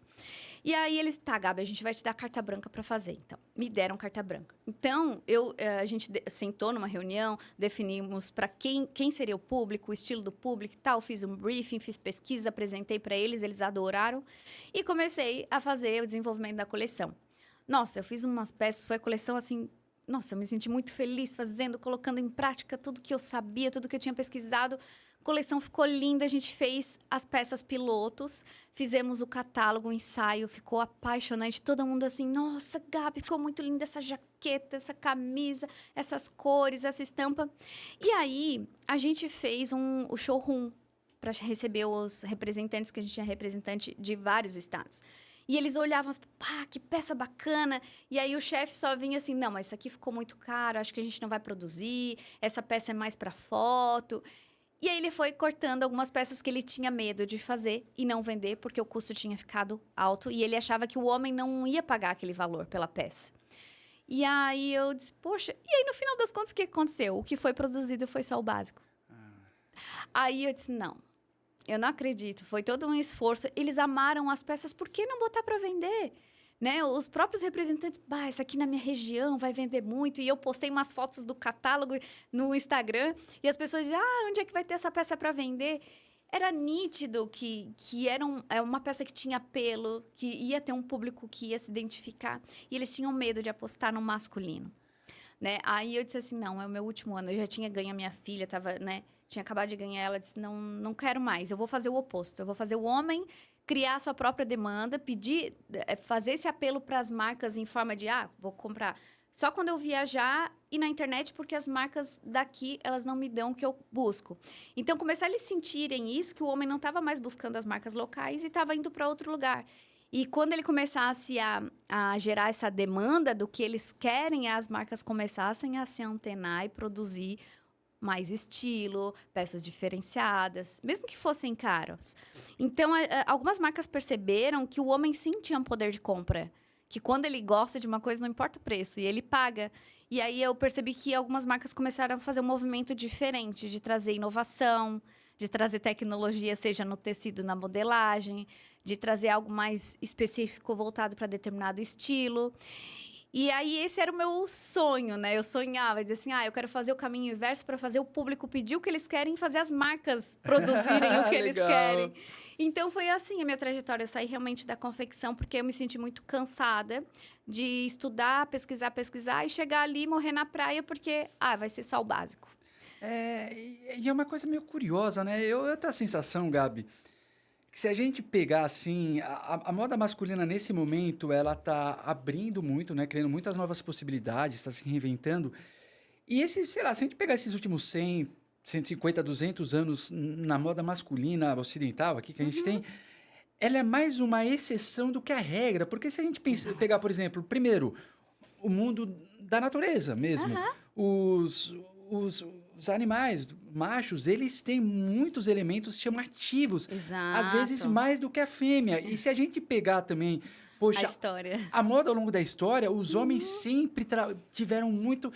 E aí eles, tá, Gabi, a gente vai te dar carta branca para fazer. Então, me deram carta branca. Então, a gente sentou numa reunião, definimos para quem seria o público, o estilo do público e tal. Fiz um briefing, fiz pesquisa, apresentei para eles, eles adoraram. E comecei a fazer o desenvolvimento da coleção. Nossa, eu fiz umas peças, foi a coleção assim... Nossa, eu me senti muito feliz fazendo, colocando em prática tudo que eu sabia, tudo que eu tinha pesquisado. A coleção ficou linda, a gente fez as peças pilotos, fizemos o catálogo, o ensaio, ficou apaixonante. Todo mundo assim, nossa, Gabi, ficou muito linda essa jaqueta, essa camisa, essas cores, essa estampa. E aí, a gente fez o showroom, para receber os representantes, que a gente tinha representante de vários estados. E eles olhavam, pá, que peça bacana. E aí o chefe só vinha assim, não, mas isso aqui ficou muito caro, acho que a gente não vai produzir, essa peça é mais para foto. E aí ele foi cortando algumas peças que ele tinha medo de fazer e não vender, porque o custo tinha ficado alto. E ele achava que o homem não ia pagar aquele valor pela peça. E aí eu disse, poxa... E aí, no final das contas, o que aconteceu? O que foi produzido foi só o básico. Aí eu disse, não, eu não acredito. Foi todo um esforço. Eles amaram as peças, por que não botar para vender? Né? Os próprios representantes, bah, essa aqui na minha região vai vender muito. E eu postei umas fotos do catálogo no Instagram. E as pessoas diziam, onde é que vai ter essa peça para vender? Era nítido que era uma peça que tinha apelo, que ia ter um público que ia se identificar. E eles tinham medo de apostar no masculino. Né? Aí eu disse assim, não, é o meu último ano. Eu já tinha ganho a minha filha, tava, né? Tinha acabado de ganhar ela. Disse, não quero mais. Eu vou fazer o oposto. Eu vou fazer o homem criar sua própria demanda, fazer esse apelo para as marcas em forma de, vou comprar só quando eu viajar e na internet, porque as marcas daqui, elas não me dão o que eu busco. Então, começar a eles sentirem isso, que o homem não estava mais buscando as marcas locais e estava indo para outro lugar. E quando ele começasse a gerar essa demanda do que eles querem, as marcas começassem a se antenar e produzir mais estilo, peças diferenciadas, mesmo que fossem caros. Então, algumas marcas perceberam que o homem sim tinha um poder de compra, que quando ele gosta de uma coisa, não importa o preço, e ele paga. E aí eu percebi que algumas marcas começaram a fazer um movimento diferente, de trazer inovação, de trazer tecnologia, seja no tecido, na modelagem, de trazer algo mais específico voltado para determinado estilo. E aí, esse era o meu sonho, né? Eu sonhava, dizia assim, eu quero fazer o caminho inverso para fazer o público pedir o que eles querem e fazer as marcas produzirem o que eles querem. Então, foi assim a minha trajetória. Eu saí realmente da confecção porque eu me senti muito cansada de estudar, pesquisar e chegar ali e morrer na praia porque, vai ser só o básico. E é uma coisa meio curiosa, né? Eu tenho a sensação, Gabi, que se a gente pegar, assim, a moda masculina nesse momento, ela tá abrindo muito, né? Criando muitas novas possibilidades, está se reinventando. E sei lá, se a gente pegar esses últimos 100, 150, 200 anos na moda masculina ocidental aqui que a gente tem, ela é mais uma exceção do que a regra. Porque se a gente pegar, por exemplo, primeiro, o mundo da natureza mesmo, os animais machos, eles têm muitos elementos chamativos. Exato. Às vezes mais do que a fêmea. E se a gente pegar também, poxa, a história. A moda ao longo da história, os homens sempre tiveram muito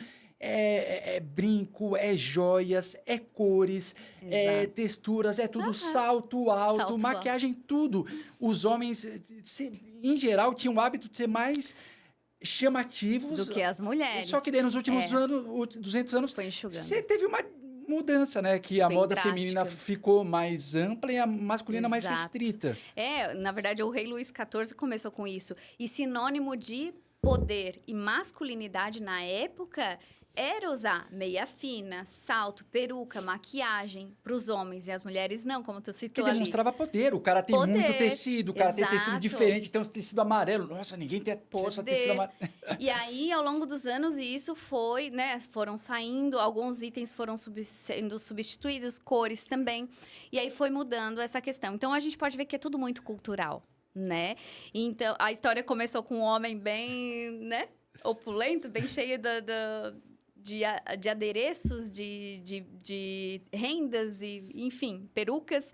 brinco, joias, cores, texturas, tudo salto alto, maquiagem, tudo. Os homens, em geral, tinham o hábito de ser mais chamativos do que as mulheres. Só que daí nos últimos 200 anos, foi enxugando. Você teve uma mudança, né? Que a bem moda drástica. feminina ficou mais ampla e a masculina mais restrita. Na verdade, o rei Luís XIV começou com isso. E sinônimo de poder e masculinidade na época era usar meia fina, salto, peruca, maquiagem para os homens, e as mulheres não, como tu citou ali. Que demonstrava poder. O cara tem muito tecido, o cara tem tecido diferente, tem um tecido amarelo. Nossa, ninguém tem acesso a tecido amarelo. E aí, ao longo dos anos, isso foi, né, foram saindo, alguns itens foram sendo substituídos, cores também, e aí foi mudando essa questão. Então, a gente pode ver que é tudo muito cultural, né? Então, a história começou com um homem bem, né, opulento, bem cheio de adereços, de rendas, e, enfim, perucas.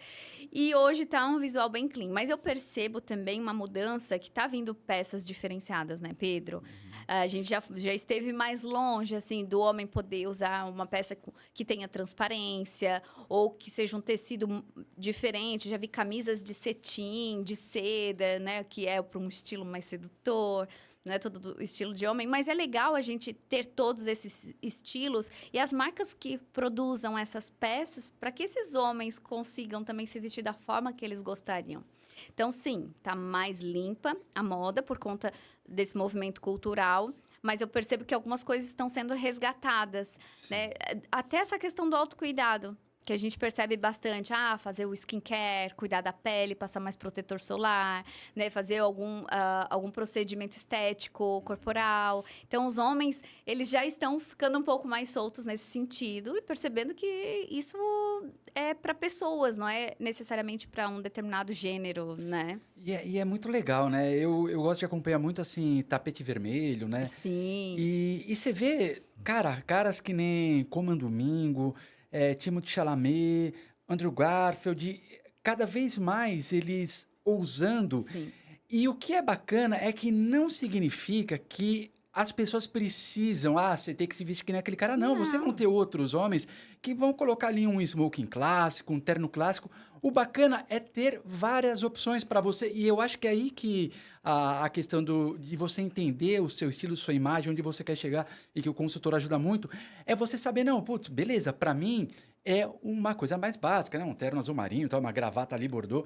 E hoje tá um visual bem clean. Mas eu percebo também uma mudança que tá vindo peças diferenciadas, né, Pedro? A gente já esteve mais longe, assim, do homem poder usar uma peça que tenha transparência ou que seja um tecido diferente. Já vi camisas de cetim, de seda, né, que é para um estilo mais sedutor. Não é todo do estilo de homem, mas é legal a gente ter todos esses estilos e as marcas que produzam essas peças para que esses homens consigam também se vestir da forma que eles gostariam. Então, sim, tá mais limpa a moda por conta desse movimento cultural, mas eu percebo que algumas coisas estão sendo resgatadas, né? Até essa questão do autocuidado, que a gente percebe bastante, fazer o skincare, cuidar da pele, passar mais protetor solar, né? Fazer algum procedimento estético, corporal. Então, os homens, eles já estão ficando um pouco mais soltos nesse sentido e percebendo que isso é para pessoas, não é necessariamente para um determinado gênero, né? E é muito legal, né? Eu gosto de acompanhar muito, assim, tapete vermelho, né? Sim, E você vê, cara, caras que nem Comando Domingo, Timothée Chalamet, Andrew Garfield, cada vez mais eles ousando. sim. E o que é bacana é que não significa que as pessoas precisam, você tem que se vestir que nem aquele cara. Não, você vão Não. ter outros homens que vão colocar ali um smoking clássico, um terno clássico. O bacana é ter várias opções para você. E eu acho que é aí que a questão de você entender o seu estilo, sua imagem, onde você quer chegar e que o consultor ajuda muito, é você saber, não, putz, beleza, para mim é uma coisa mais básica, né? Um terno azul marinho, tal, uma gravata ali, bordô,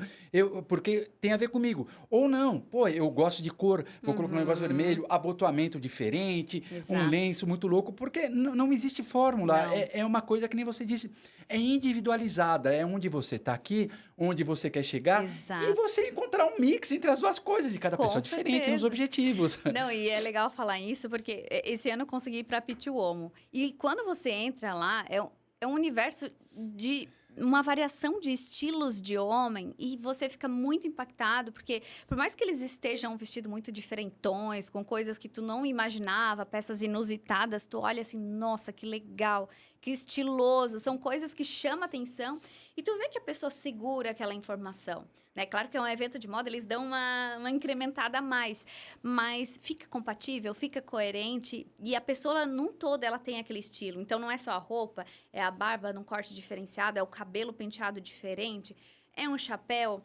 porque tem a ver comigo. Ou não, pô, eu gosto de cor, vou colocar um negócio Uhum. vermelho, abotoamento diferente, um Exato. lenço muito louco, porque não existe fórmula. Não. É uma coisa que nem você disse, é individualizada, é onde você está aqui, onde você quer chegar, e Exato. você encontrar um mix entre as duas coisas, e cada pessoa Com é diferente nos certeza. objetivos. Não, e é legal falar isso, porque esse ano eu consegui ir para Pitiomo. E quando você entra lá, é um universo de uma variação de estilos de homem e você fica muito impactado, porque por mais que eles estejam vestidos muito diferentões, com coisas que tu não imaginava, peças inusitadas, tu olha assim, nossa, que legal, que estiloso, são coisas que chamam atenção e tu vê que a pessoa segura aquela informação, né? Claro que é um evento de moda, eles dão uma incrementada a mais, mas fica compatível, fica coerente e a pessoa num todo ela tem aquele estilo. Então não é só a roupa, é a barba num corte diferenciado, é o cabelo penteado diferente, é um chapéu,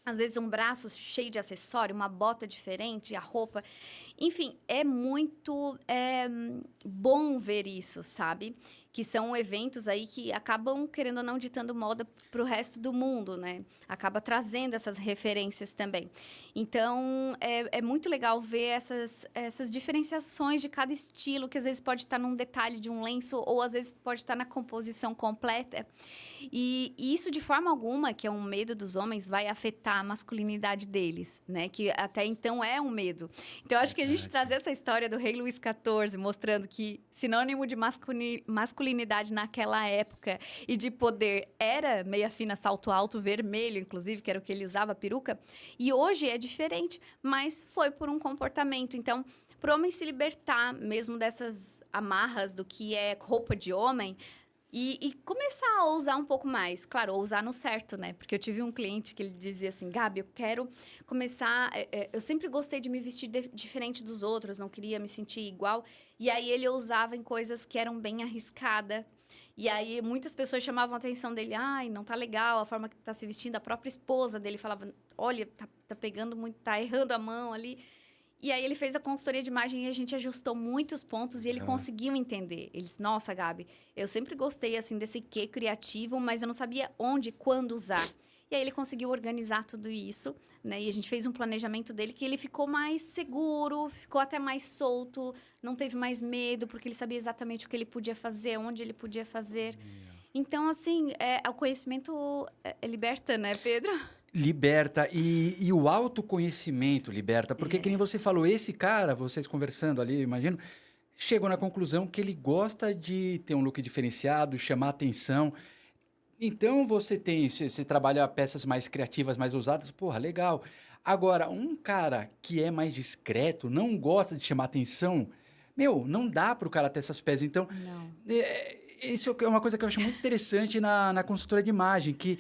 às vezes um braço cheio de acessório, uma bota diferente, a roupa. Enfim, é muito bom ver isso, sabe? Que são eventos aí que acabam, querendo ou não, ditando moda para o resto do mundo, né? Acaba trazendo essas referências também. Então, é muito legal ver essas diferenciações de cada estilo, que às vezes pode estar num detalhe de um lenço, ou às vezes pode estar na composição completa. E isso, de forma alguma, que é um medo dos homens, vai afetar a masculinidade deles, né? Que até então é um medo. Então, acho que a gente Verdade. trazer essa história do rei Luís XIV, mostrando que sinônimo de masculinidade naquela época e de poder era meia fina, salto alto, vermelho, inclusive, que era o que ele usava, peruca. E hoje é diferente, mas foi por um comportamento. Então, para o homem se libertar mesmo dessas amarras do que é roupa de homem, e começar a ousar um pouco mais. Claro, ousar no certo, né? Porque eu tive um cliente que ele dizia assim, Gabi, eu quero começar... eu sempre gostei de me vestir diferente dos outros, não queria me sentir igual. E aí, ele ousava em coisas que eram bem arriscadas. E aí, muitas pessoas chamavam a atenção dele. Ai, não tá legal a forma que tá se vestindo. A própria esposa dele falava, olha, tá pegando muito, tá errando a mão ali. E aí ele fez a consultoria de imagem e a gente ajustou muitos pontos e ele Ah, conseguiu entender. Ele disse, nossa, Gabi, eu sempre gostei, assim, desse quê criativo, mas eu não sabia onde e quando usar. E aí ele conseguiu organizar tudo isso, né? E a gente fez um planejamento dele que ele ficou mais seguro, ficou até mais solto, não teve mais medo, porque ele sabia exatamente o que ele podia fazer, onde ele podia fazer. Então, assim, o conhecimento liberta, né, Pedro? liberta. E o autoconhecimento liberta. Porque, que nem É. você falou, esse cara, vocês conversando ali, eu imagino, chegou na conclusão que ele gosta de ter um look diferenciado, chamar atenção. Então você trabalha peças mais criativas, mais ousadas, porra, legal. Agora, um cara que é mais discreto, não gosta de chamar atenção, meu, não dá para o cara ter essas peças. Então, Não. isso é uma coisa que eu acho muito interessante na consultoria de imagem, que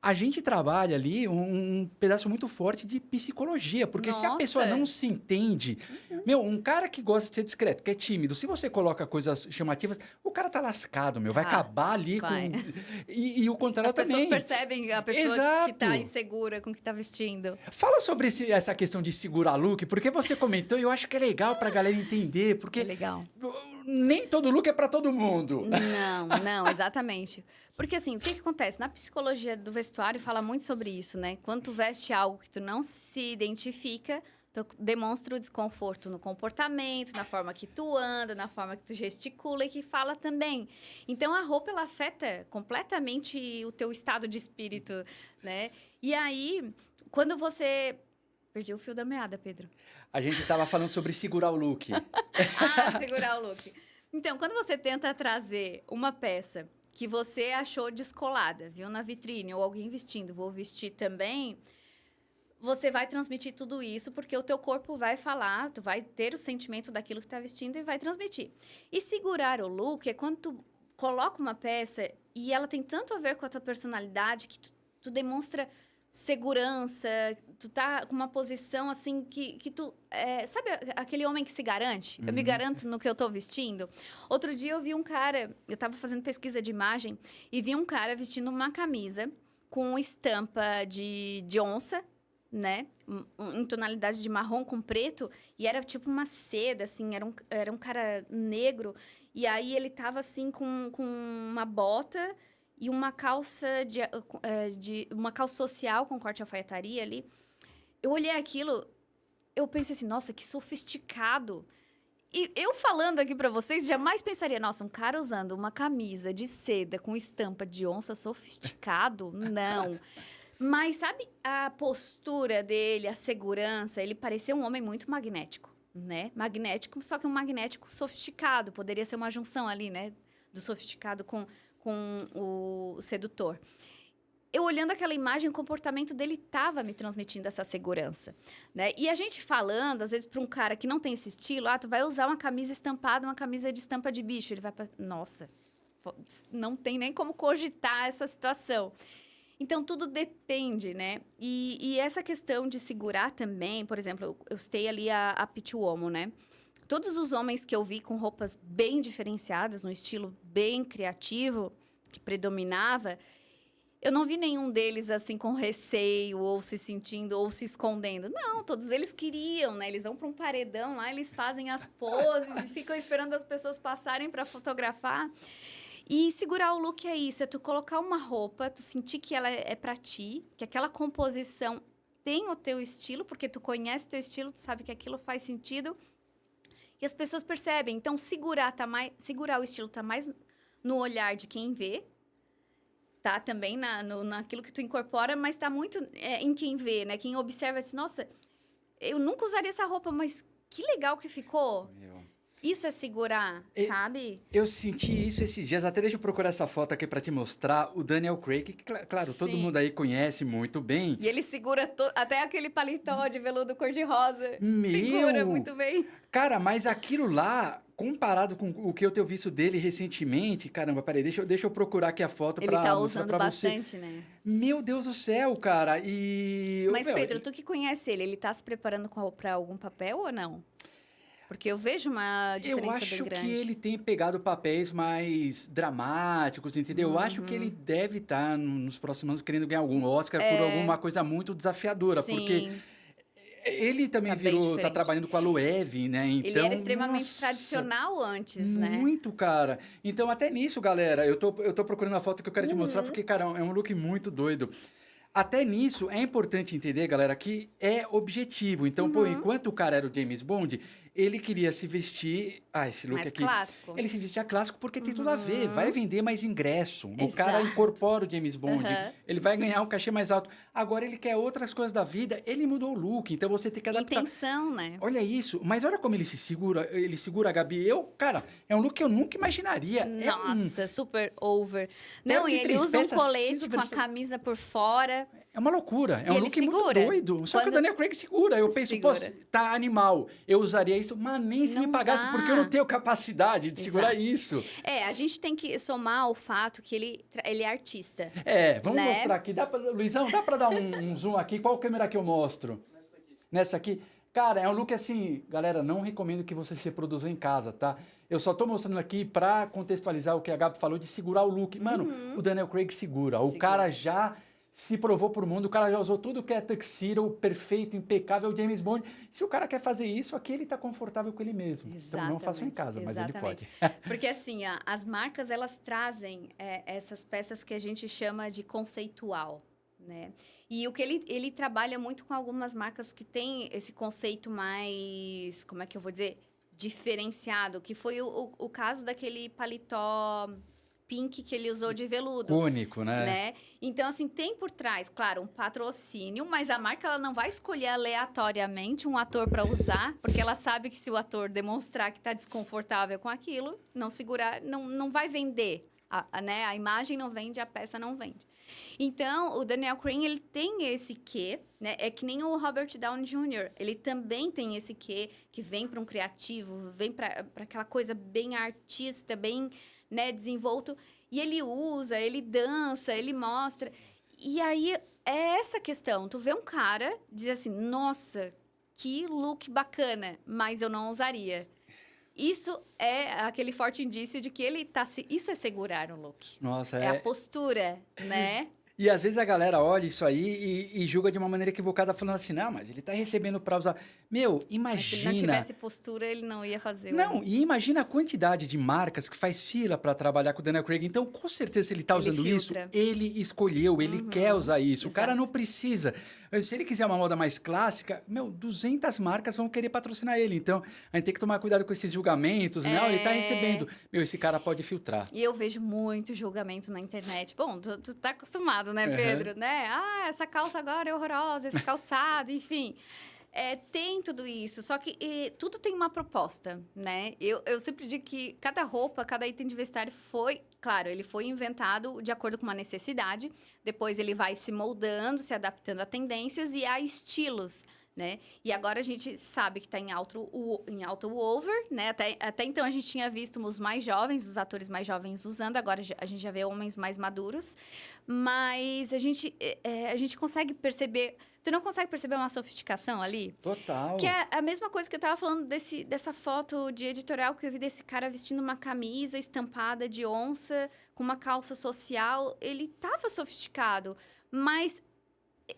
a gente trabalha ali um pedaço muito forte de psicologia, porque se a pessoa não Nossa! se entende, meu, um cara que gosta de ser discreto, que é tímido, se você coloca coisas chamativas, o cara tá lascado, meu, vai Tá, acabar ali vai. com. E o contrário As pessoas também. percebem a pessoa que tá Exato. insegura com o que tá vestindo. Fala sobre essa questão de segurar look, porque você comentou e eu acho que é legal pra galera entender, É porque legal. nem todo look é pra todo mundo. Não, não, exatamente. Porque assim, o que que acontece? Na psicologia do vestuário fala muito sobre isso, né? Quando tu veste algo que tu não se identifica, tu demonstra o desconforto no comportamento, na forma que tu anda, na forma que tu gesticula e que fala também. Então, a roupa, ela afeta completamente o teu estado de espírito, né? E aí, quando você... Perdi o fio da meada, Pedro. A gente tava falando sobre segurar o look. Ah, segurar o look. Então, quando você tenta trazer uma peça que você achou descolada, viu na vitrine, ou alguém vestindo, vou vestir também, você vai transmitir tudo isso, porque o teu corpo vai falar, tu vai ter o sentimento daquilo que tá vestindo e vai transmitir. E segurar o look é quando tu coloca uma peça e ela tem tanto a ver com a tua personalidade que tu demonstra segurança, tu tá com uma posição assim que tu... sabe aquele homem que se garante? Eu me garanto no que eu tô vestindo. Outro dia eu vi um cara, eu tava fazendo pesquisa de imagem e vi um cara vestindo uma camisa com estampa de onça, né? Em tonalidade de marrom com preto, e era tipo uma seda, assim, era um cara negro, e aí ele tava assim com uma bota e uma calça uma calça social com corte alfaiataria ali. Eu olhei aquilo, eu pensei assim, nossa, que sofisticado. E eu falando aqui pra vocês, jamais pensaria, nossa, um cara usando uma camisa de seda com estampa de onça sofisticado? Não. Mas sabe a postura dele, a segurança? Ele parecia um homem muito magnético, né? Magnético, só que um magnético sofisticado. Poderia ser uma junção ali, né? Do sofisticado com o sedutor. Eu olhando aquela imagem, o comportamento dele estava me transmitindo essa segurança, né? E a gente falando, às vezes, para um cara que não tem esse estilo, tu vai usar uma camisa estampada, uma camisa de estampa de bicho. Ele vai para... Nossa, não tem nem como cogitar essa situação. Então, tudo depende, né? E essa questão de segurar também, por exemplo, eu citei ali a Pitti Uomo, né? Todos os homens que eu vi com roupas bem diferenciadas, no estilo bem criativo, que predominava, eu não vi nenhum deles, assim, com receio, ou se sentindo, ou se escondendo. Não, todos eles queriam, né? Eles vão para um paredão lá, eles fazem as poses e ficam esperando as pessoas passarem para fotografar. E segurar o look é isso, é tu colocar uma roupa, tu sentir que ela é pra ti, que aquela composição tem o teu estilo, porque tu conhece teu estilo, tu sabe que aquilo faz sentido. E as pessoas percebem. Então, segurar o estilo tá mais no olhar de quem vê, tá também naquilo que tu incorpora, mas tá muito em quem vê, né? Quem observa assim, nossa, eu nunca usaria essa roupa, mas que legal que ficou. Isso é segurar, sabe? Eu senti isso esses dias. Até deixa eu procurar essa foto aqui pra te mostrar. O Daniel Craig, que, claro, Sim. todo mundo aí conhece muito bem. E ele segura até aquele paletó de veludo cor-de-rosa. Meu! Segura muito bem. Cara, mas aquilo lá, comparado com o que eu tenho visto dele recentemente... Caramba, peraí, deixa eu procurar aqui a foto Ele pra tá mostrar usando pra bastante, você. né? Meu Deus do céu, cara. E... Mas, Pedro, tu que conhece ele tá se preparando pra algum papel ou não? Porque eu vejo uma diferença bem grande. Eu acho que ele tem pegado papéis mais dramáticos, entendeu? Eu acho que ele deve estar nos próximos anos querendo ganhar algum Oscar por alguma coisa muito desafiadora. Sim. Porque ele também tá trabalhando com a Loewe, né? Então, ele era extremamente tradicional antes, né? Muito, cara. Então, até nisso, galera, eu tô procurando a foto que eu quero te mostrar, porque, cara, é um look muito doido. Até nisso, é importante entender, galera, que é objetivo. Então, pô, enquanto o cara era o James Bond, ele queria se vestir... esse look mais aqui... clássico. Ele se vestia clássico porque tem tudo a ver. Vai vender mais ingresso. O cara Exato. incorpora o James Bond. Ele vai ganhar um cachê mais alto. Agora, ele quer outras coisas da vida. Ele mudou o look. Então, você tem que adaptar. Intenção, né? Olha isso. Mas olha como ele segura, Gabi. Cara, é um look que eu nunca imaginaria. Nossa, super over. Não, e ele três usa um peças, colete com a camisa por fora. É uma loucura. É um ele look segura. muito doido. Só que o Daniel Craig segura. Eu penso, pô, tá animal. Eu usaria isso, mas nem se me pagasse, porque eu não tenho capacidade de segurar isso. A gente tem que somar o fato que ele é artista. Vamos mostrar aqui. Luizão, dá pra dar um zoom aqui? Qual câmera que eu mostro? Nessa aqui. Cara, é um look assim... Galera, não recomendo que você se produza em casa, tá? Eu só tô mostrando aqui pra contextualizar o que a Gabi falou de segurar o look. Mano, o Daniel Craig segura. O cara já... se provou pro mundo, o cara já usou tudo que é tuxedo, perfeito, impecável, James Bond. Se o cara quer fazer isso, aqui ele tá confortável com ele mesmo. Exatamente, então não façam em casa, mas ele pode. Porque assim, as marcas, elas trazem essas peças que a gente chama de conceitual, né? E o que ele trabalha muito com algumas marcas que têm esse conceito mais, como é que eu vou dizer? Diferenciado, que foi o caso daquele paletó... pink que ele usou de veludo. Único, né? Então, assim, tem por trás, claro, um patrocínio, mas a marca ela não vai escolher aleatoriamente um ator para usar, porque ela sabe que se o ator demonstrar que está desconfortável com aquilo, não segurar, não vai vender, Né? A imagem não vende, a peça não vende. Então, o Daniel Craig, ele tem esse quê, né? É que nem o Robert Downey Jr., ele também tem esse quê que vem para um criativo, vem para aquela coisa bem artista, bem, né, desenvolto. E ele usa, ele dança, ele mostra. E aí, é essa questão. Tu vê um cara, diz assim, nossa, que look bacana, mas eu não usaria. Isso é aquele forte indício de que ele tá isso é segurar um look. Nossa, É a postura, né? E às vezes a galera olha isso aí e julga de uma maneira equivocada, falando assim, não, mas ele tá recebendo pra usar. Meu, Mas se ele não imagina. tivesse postura, ele não ia fazer Não, e imagina a quantidade de marcas que faz fila para trabalhar com o Daniel Craig. Então, com certeza, se ele tá Ele usando isso, filtra. ele escolheu, ele quer usar isso. O cara exato. não precisa. Se ele quiser uma moda mais clássica, meu, 200 marcas vão querer patrocinar ele. Então, a gente tem que tomar cuidado com esses julgamentos, né? Ele tá recebendo. Meu, esse cara pode filtrar. E eu vejo muito julgamento na internet. Bom, tu tá acostumado, né, Pedro? Né? Ah, essa calça agora é horrorosa, esse calçado, enfim. Tem tudo isso, só que tudo tem uma proposta, né? Eu sempre digo que cada roupa, cada item de vestuário claro, ele foi inventado de acordo com uma necessidade, depois ele vai se moldando, se adaptando a tendências e a estilos, né? E agora a gente sabe que está em alto o over, né? Até então a gente tinha visto os mais jovens, os atores mais jovens usando, agora a gente já vê homens mais maduros, mas a gente consegue perceber. Tu não consegue perceber uma sofisticação ali? Total. Que é a mesma coisa que eu tava falando dessa foto de editorial que eu vi desse cara vestindo uma camisa estampada de onça com uma calça social. Ele tava sofisticado, mas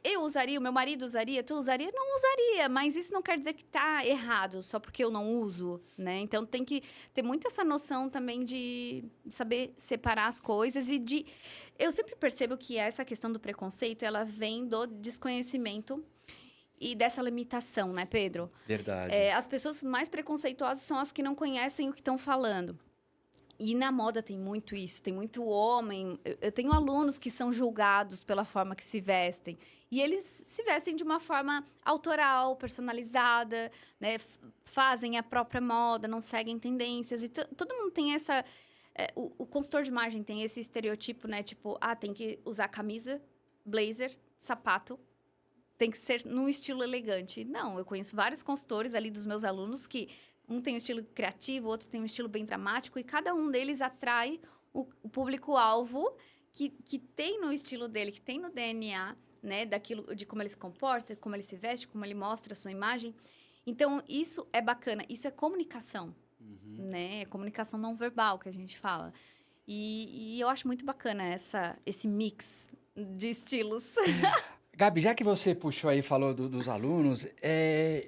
eu usaria, o meu marido usaria, tu usaria? Não usaria, mas isso não quer dizer que tá errado só porque eu não uso, né? Então tem que ter muito essa noção também de saber separar as coisas eu sempre percebo que essa questão do preconceito, ela vem do desconhecimento e dessa limitação, né, Pedro? Verdade. As pessoas mais preconceituosas são as que não conhecem o que estão falando. E na moda tem muito isso, tem muito homem. Eu tenho alunos que são julgados pela forma que se vestem. E eles se vestem de uma forma autoral, personalizada, né? Fazem a própria moda, não seguem tendências. E todo mundo tem essa... o consultor de imagem tem esse estereotipo, né? Tipo, tem que usar camisa, blazer, sapato. Tem que ser num estilo elegante. Não, eu conheço vários consultores ali dos meus alunos que... Um tem um estilo criativo, o outro tem um estilo bem dramático. E cada um deles atrai o público-alvo que tem no estilo dele, que tem no DNA, né? Daquilo, de como ele se comporta, como ele se veste, como ele mostra a sua imagem. Então, isso é bacana. Isso é comunicação, né? É comunicação não verbal que a gente fala. E eu acho muito bacana esse mix de estilos. Gabi, já que você puxou aí e falou dos alunos,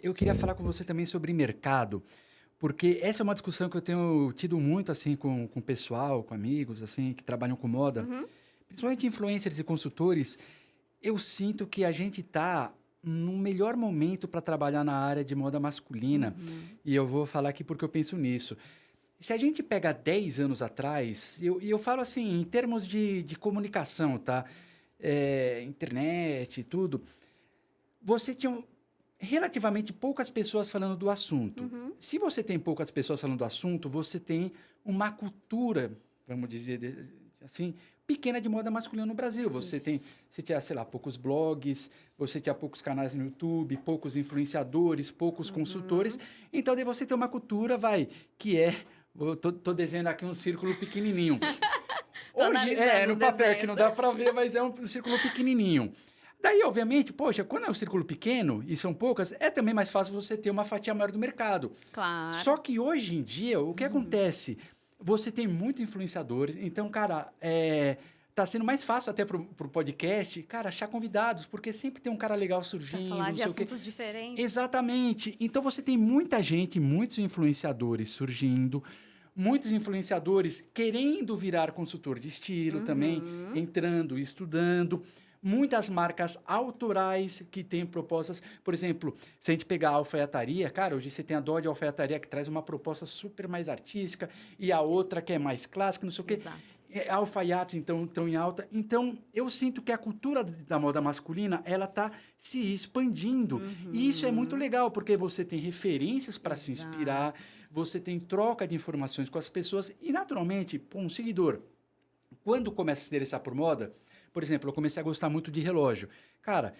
eu queria falar com você também sobre mercado. Porque essa é uma discussão que eu tenho tido muito, assim, com o pessoal, com amigos, assim, que trabalham com moda. Principalmente influencers e consultores. Eu sinto que a gente está no melhor momento para trabalhar na área de moda masculina. E eu vou falar aqui porque eu penso nisso. Se a gente pega 10 anos atrás, e eu falo assim, em termos de comunicação, tá? Internet e tudo, você tinha relativamente poucas pessoas falando do assunto. Se você tem poucas pessoas falando do assunto, você tem uma cultura, vamos dizer assim, pequena de moda masculina no Brasil. Você tinha, sei lá, poucos blogs, você tinha poucos canais no YouTube, poucos influenciadores, poucos consultores. Então, daí você tem uma cultura, que eu tô desenhando aqui um círculo pequenininho. Hoje, no papel que não dá para ver, mas é um círculo pequenininho. Daí, obviamente, poxa, quando é um círculo pequeno e são poucas, é também mais fácil você ter uma fatia maior do mercado. Claro. Só que hoje em dia, o que acontece? Você tem muitos influenciadores, então, cara, tá sendo mais fácil até pro podcast, cara, achar convidados, porque sempre tem um cara legal surgindo. Pra falar de assuntos diferentes. Exatamente. Então, você tem muita gente, muitos influenciadores surgindo, muitos influenciadores querendo virar consultor de estilo também, entrando, estudando. Muitas marcas autorais que têm propostas. Por exemplo, se a gente pegar a alfaiataria, cara, hoje você tem a Dodge Alfaiataria que traz uma proposta super mais artística e a outra que é mais clássica, não sei o quê. Exato. Alfaiates, então, estão em alta. Então, eu sinto que a cultura da moda masculina, ela está se expandindo. E isso é muito legal, porque você tem referências para se inspirar, você tem troca de informações com as pessoas e, naturalmente, um seguidor. quando começa a se interessar por moda, por exemplo, eu comecei a gostar muito de relógio. Cara,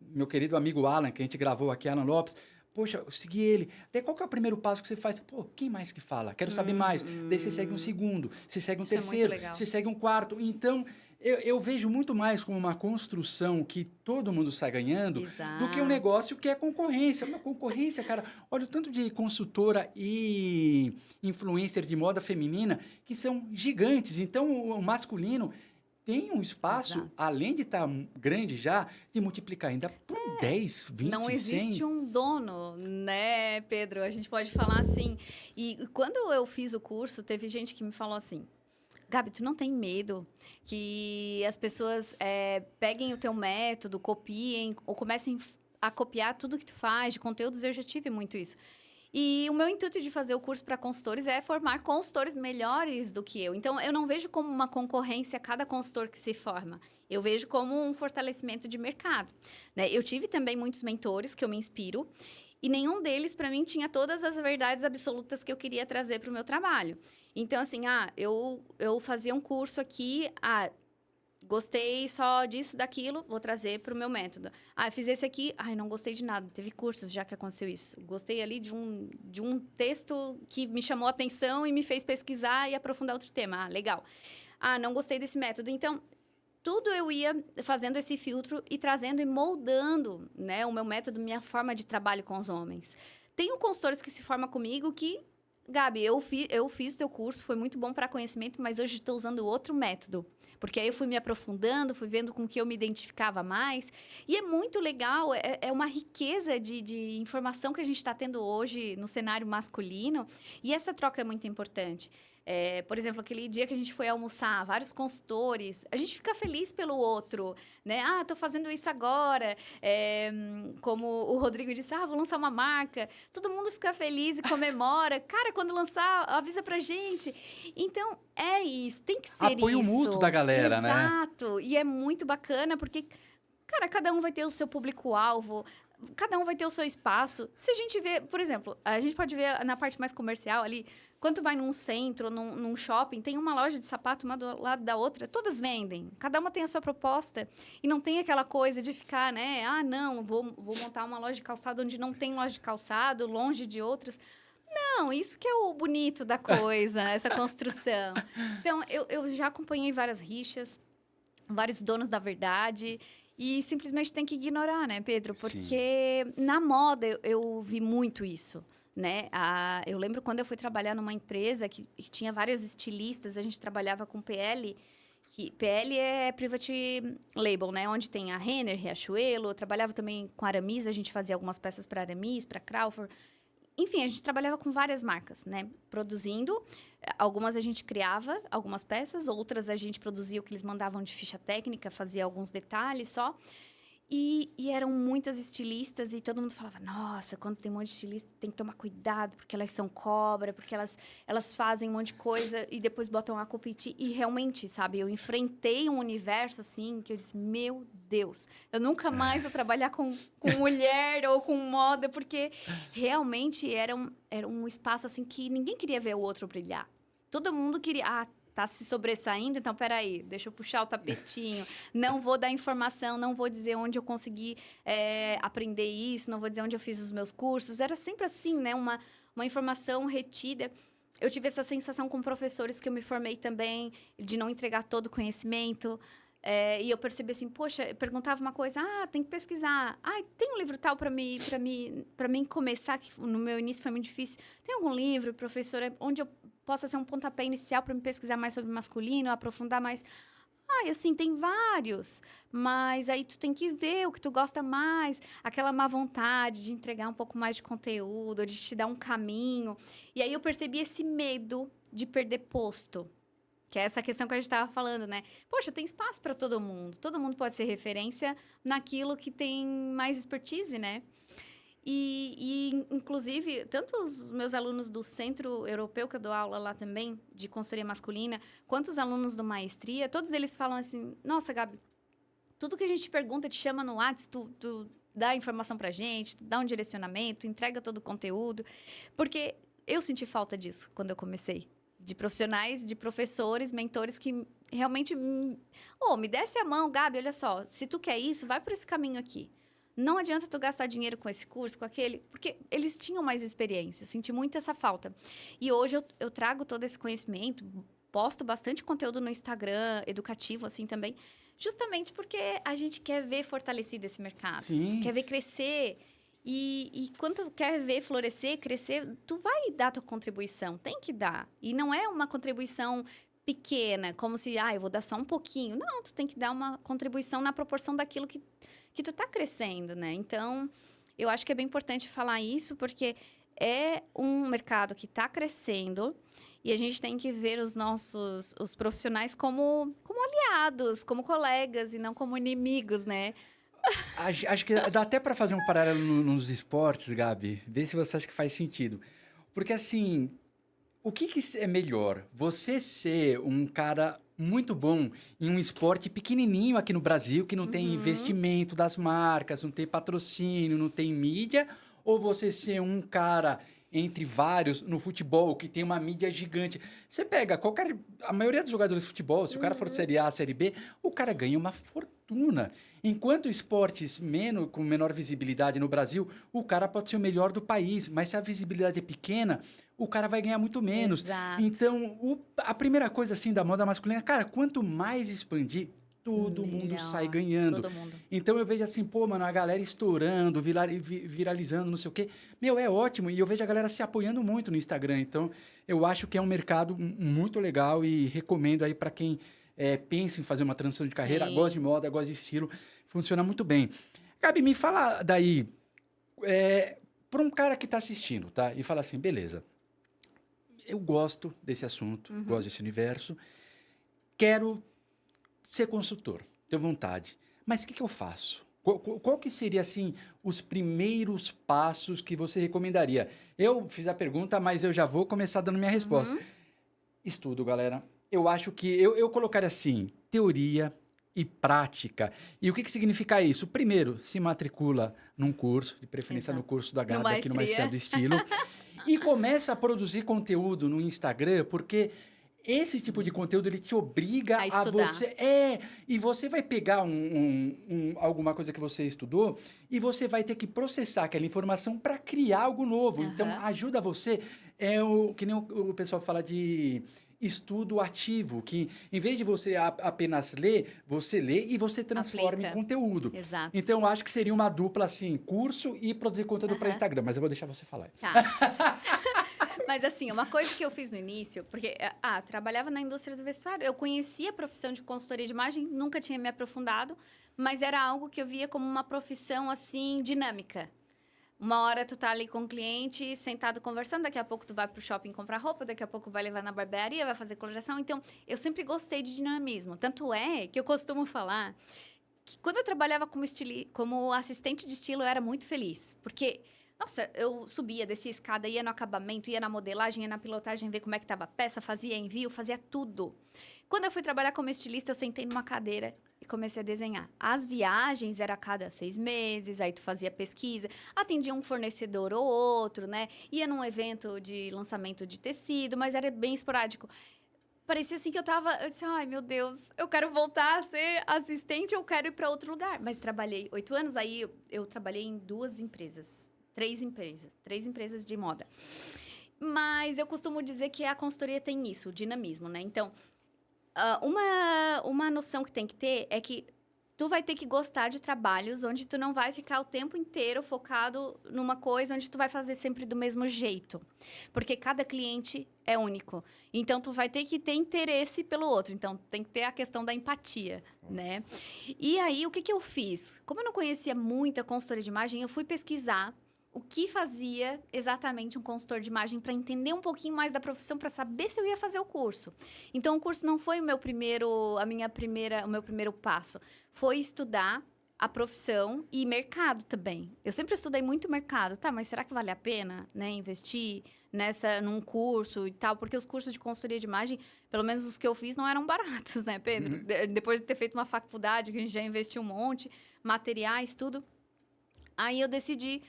meu querido amigo Alan, que a gente gravou aqui, Alan Lopes, poxa, eu segui ele. Daí qual que é o primeiro passo que você faz? Pô, quem mais que fala? Quero saber mais. Daí você segue um segundo, você segue um Isso é muito terceiro, legal. você segue um quarto. Então, eu vejo muito mais como uma construção que todo mundo sai ganhando do que um Exato. negócio que é concorrência. Uma concorrência, cara, olha o tanto de consultora e influencer de moda feminina que são gigantes. Então, o masculino tem um espaço, Exato. além de estar grande já, de multiplicar ainda por 10, 20, Não 100. existe um dono, né, Pedro? A gente pode falar assim. E quando eu fiz o curso, teve gente que me falou assim: Gabi, tu não tem medo que as pessoas peguem o teu método, copiem ou comecem a copiar tudo que tu faz de conteúdos? Eu já tive muito isso. E o meu intuito de fazer o curso para consultores é formar consultores melhores do que eu. Então, eu não vejo como uma concorrência a cada consultor que se forma. Eu vejo como um fortalecimento de mercado, né? Eu tive também muitos mentores que eu me inspiro e nenhum deles, para mim, tinha todas as verdades absolutas que eu queria trazer para o meu trabalho. Então, assim, eu fazia um curso aqui, gostei só disso, daquilo, vou trazer para o meu método. Eu fiz esse aqui, não gostei de nada. Teve cursos já que aconteceu isso. Gostei ali de um texto que me chamou a atenção e me fez pesquisar e aprofundar outro tema. Legal. Não gostei desse método. Então, tudo eu ia fazendo esse filtro e trazendo e moldando, né, o meu método, minha forma de trabalho com os homens. Tenho consultores que se formam comigo que... Gabi, eu fiz o teu curso, foi muito bom para conhecimento, mas hoje estou usando outro método. Porque aí eu fui me aprofundando, fui vendo com que eu me identificava mais. E é muito legal, é uma riqueza de informação que a gente está tendo hoje no cenário masculino. E essa troca é muito importante. Por exemplo, aquele dia que a gente foi almoçar, vários consultores, a gente fica feliz pelo outro, né? Tô fazendo isso agora. Como o Rodrigo disse, vou lançar uma marca. Todo mundo fica feliz e comemora. Cara, quando lançar, avisa pra gente. Então, é isso, tem que ser Apoio isso. mútuo da galera, né? Exato. E é muito bacana, porque, cara, cada um vai ter o seu público-alvo, cada um vai ter o seu espaço. Se a gente vê, por exemplo, a gente pode ver na parte mais comercial ali, quando tu vai num centro, num shopping, tem uma loja de sapato, uma do lado da outra, todas vendem. Cada uma tem a sua proposta. E não tem aquela coisa de ficar, né? Não, vou montar uma loja de calçado onde não tem loja de calçado, longe de outras. Não, isso que é o bonito da coisa, essa construção. Então, eu já acompanhei várias rixas, vários donos da verdade... E simplesmente tem que ignorar, né, Pedro? Porque na moda eu vi muito isso, né? Eu lembro quando eu fui trabalhar numa empresa que tinha várias estilistas, a gente trabalhava com PL, que PL é Private Label, né? Onde tem a Renner, Riachuelo, eu trabalhava também com Aramis, a gente fazia algumas peças para Aramis, para Crawford. Enfim, a gente trabalhava com várias marcas, né? Produzindo. Algumas a gente criava algumas peças, outras a gente produzia o que eles mandavam de ficha técnica, fazia alguns detalhes só. E eram muitas estilistas e todo mundo falava, nossa, quando tem um monte de estilista, tem que tomar cuidado, porque elas são cobra, porque elas fazem um monte de coisa e depois botam a competir. E realmente, sabe, eu enfrentei um universo assim, que eu disse, meu Deus, eu nunca mais vou trabalhar com mulher ou com moda, porque realmente era um espaço assim que ninguém queria ver o outro brilhar. Todo mundo queria, tá se sobressaindo, então peraí, deixa eu puxar o tapetinho. Não vou dar informação, não vou dizer onde eu consegui aprender isso, não vou dizer onde eu fiz os meus cursos. Era sempre assim, né? Uma informação retida. Eu tive essa sensação com professores que eu me formei também, de não entregar todo o conhecimento. E eu percebi assim, poxa, eu perguntava uma coisa, tem que pesquisar. Tem um livro tal para mim começar, que no meu início foi muito difícil. Tem algum livro, professora, onde eu possa ser um pontapé inicial para me pesquisar mais sobre masculino, aprofundar mais? Assim, tem vários, mas aí tu tem que ver o que tu gosta mais, aquela má vontade de entregar um pouco mais de conteúdo, de te dar um caminho. E aí eu percebi esse medo de perder posto. Que é essa questão que a gente estava falando, né? Poxa, tem espaço para todo mundo pode ser referência naquilo que tem mais expertise, né? Inclusive, tanto os meus alunos do Centro Europeu, que eu dou aula lá também, de consultoria masculina, quanto os alunos do Maestria, todos eles falam assim, nossa, Gabi, tudo que a gente pergunta, te chama no WhatsApp, tu dá informação pra gente, tu dá um direcionamento, entrega todo o conteúdo, porque eu senti falta disso quando eu comecei. de profissionais, de professores, mentores que realmente me desse a mão, Gabi, olha só, se tu quer isso, vai por esse caminho aqui. Não adianta tu gastar dinheiro com esse curso, com aquele, porque eles tinham mais experiência, senti muito essa falta. E hoje eu trago todo esse conhecimento, posto bastante conteúdo no Instagram, educativo assim também, justamente porque a gente quer ver fortalecido esse mercado, Sim. quer ver crescer. E quando tu quer ver florescer, crescer, tu vai dar tua contribuição, tem que dar. E não é uma contribuição pequena, como se, eu vou dar só um pouquinho. Não, tu tem que dar uma contribuição na proporção daquilo que tu tá crescendo, né? Então, eu acho que é bem importante falar isso, porque é um mercado que está crescendo e a gente tem que ver os profissionais como aliados, como colegas e não como inimigos, né? Acho que dá até para fazer um paralelo nos esportes, Gabi. Vê se você acha que faz sentido. Porque, assim, o que é melhor? Você ser um cara muito bom em um esporte pequenininho aqui no Brasil, que não tem investimento das marcas, não tem patrocínio, não tem mídia, ou você ser um cara entre vários no futebol, que tem uma mídia gigante? Você pega a maioria dos jogadores de futebol, se o cara for Série A, Série B, o cara ganha uma fortuna. Enquanto esportes com menor visibilidade no Brasil, o cara pode ser o melhor do país, mas se a visibilidade é pequena, o cara vai ganhar muito menos. Exato. Então, a primeira coisa assim da moda masculina, cara, quanto mais expandir, todo mundo sai ganhando. Todo mundo. Então eu vejo assim, pô, mano, a galera estourando, viralizando, não sei o quê. Meu, é ótimo. E eu vejo a galera se apoiando muito no Instagram. Então, eu acho que é um mercado muito legal e recomendo aí para quem pensa em fazer uma transição de carreira, Sim. gosta de moda, gosta de estilo, funciona muito bem. Gabi, me fala daí, para um cara que está assistindo, tá? E fala assim, beleza, eu gosto desse assunto, gosto desse universo, quero ser consultor, tenho vontade. Mas o que eu faço? Qual que seria, assim, os primeiros passos que você recomendaria? Eu fiz a pergunta, mas eu já vou começar dando minha resposta. Estudo, galera. Eu acho que eu colocaria assim, teoria e prática. E o que significa isso? Primeiro, se matricula num curso, de preferência no curso da Gabi, aqui no Maestria do Estilo, e começa a produzir conteúdo no Instagram, porque esse tipo de conteúdo, ele te obriga a estudar. você... E você vai pegar alguma coisa que você estudou e você vai ter que processar aquela informação para criar algo novo. Então, ajuda você. Que nem o pessoal fala de estudo ativo, que em vez de você apenas ler, você lê e você transforma em conteúdo. Exato. Então, eu acho que seria uma dupla, assim, curso e produzir conteúdo para Instagram. Mas eu vou deixar você falar. Tá. Mas, assim, uma coisa que eu fiz no início, porque, trabalhava na indústria do vestuário, eu conhecia a profissão de consultoria de imagem, nunca tinha me aprofundado, mas era algo que eu via como uma profissão, assim, dinâmica. Uma hora tu tá ali com o cliente, sentado conversando, daqui a pouco tu vai pro shopping comprar roupa, daqui a pouco vai levar na barbearia, vai fazer coloração. Então, eu sempre gostei de dinamismo. Tanto é que eu costumo falar que quando eu trabalhava como assistente de estilo, eu era muito feliz. Porque, nossa, eu subia, descia a escada, ia no acabamento, ia na modelagem, ia na pilotagem, ver como é que tava a peça, fazia envio, fazia tudo. Quando eu fui trabalhar como estilista, eu sentei numa cadeira e comecei a desenhar. As viagens era a cada 6 meses, aí tu fazia pesquisa, atendia um fornecedor ou outro, né? Ia num evento de lançamento de tecido, mas era bem esporádico. Parecia assim que eu disse, ai meu Deus, eu quero voltar a ser assistente, eu quero ir para outro lugar. Mas trabalhei 8 anos, aí eu trabalhei em 3 empresas de moda. Mas eu costumo dizer que a consultoria tem isso, o dinamismo, né? Então, uma noção que tem que ter é que tu vai ter que gostar de trabalhos onde tu não vai ficar o tempo inteiro focado numa coisa onde tu vai fazer sempre do mesmo jeito. Porque cada cliente é único. Então, tu vai ter que ter interesse pelo outro. Então, tem que ter a questão da empatia, né? E aí, o que eu fiz? Como eu não conhecia muito a consultoria de imagem, eu fui pesquisar o que fazia exatamente um consultor de imagem para entender um pouquinho mais da profissão, para saber se eu ia fazer o curso. Então, o curso não foi o meu primeiro passo. Foi estudar a profissão e mercado também. Eu sempre estudei muito mercado. Tá, mas será que vale a pena, né, investir num curso e tal? Porque os cursos de consultoria de imagem, pelo menos os que eu fiz, não eram baratos, né, Pedro? Depois de ter feito uma faculdade, que a gente já investiu um monte, materiais, tudo. Aí eu decidi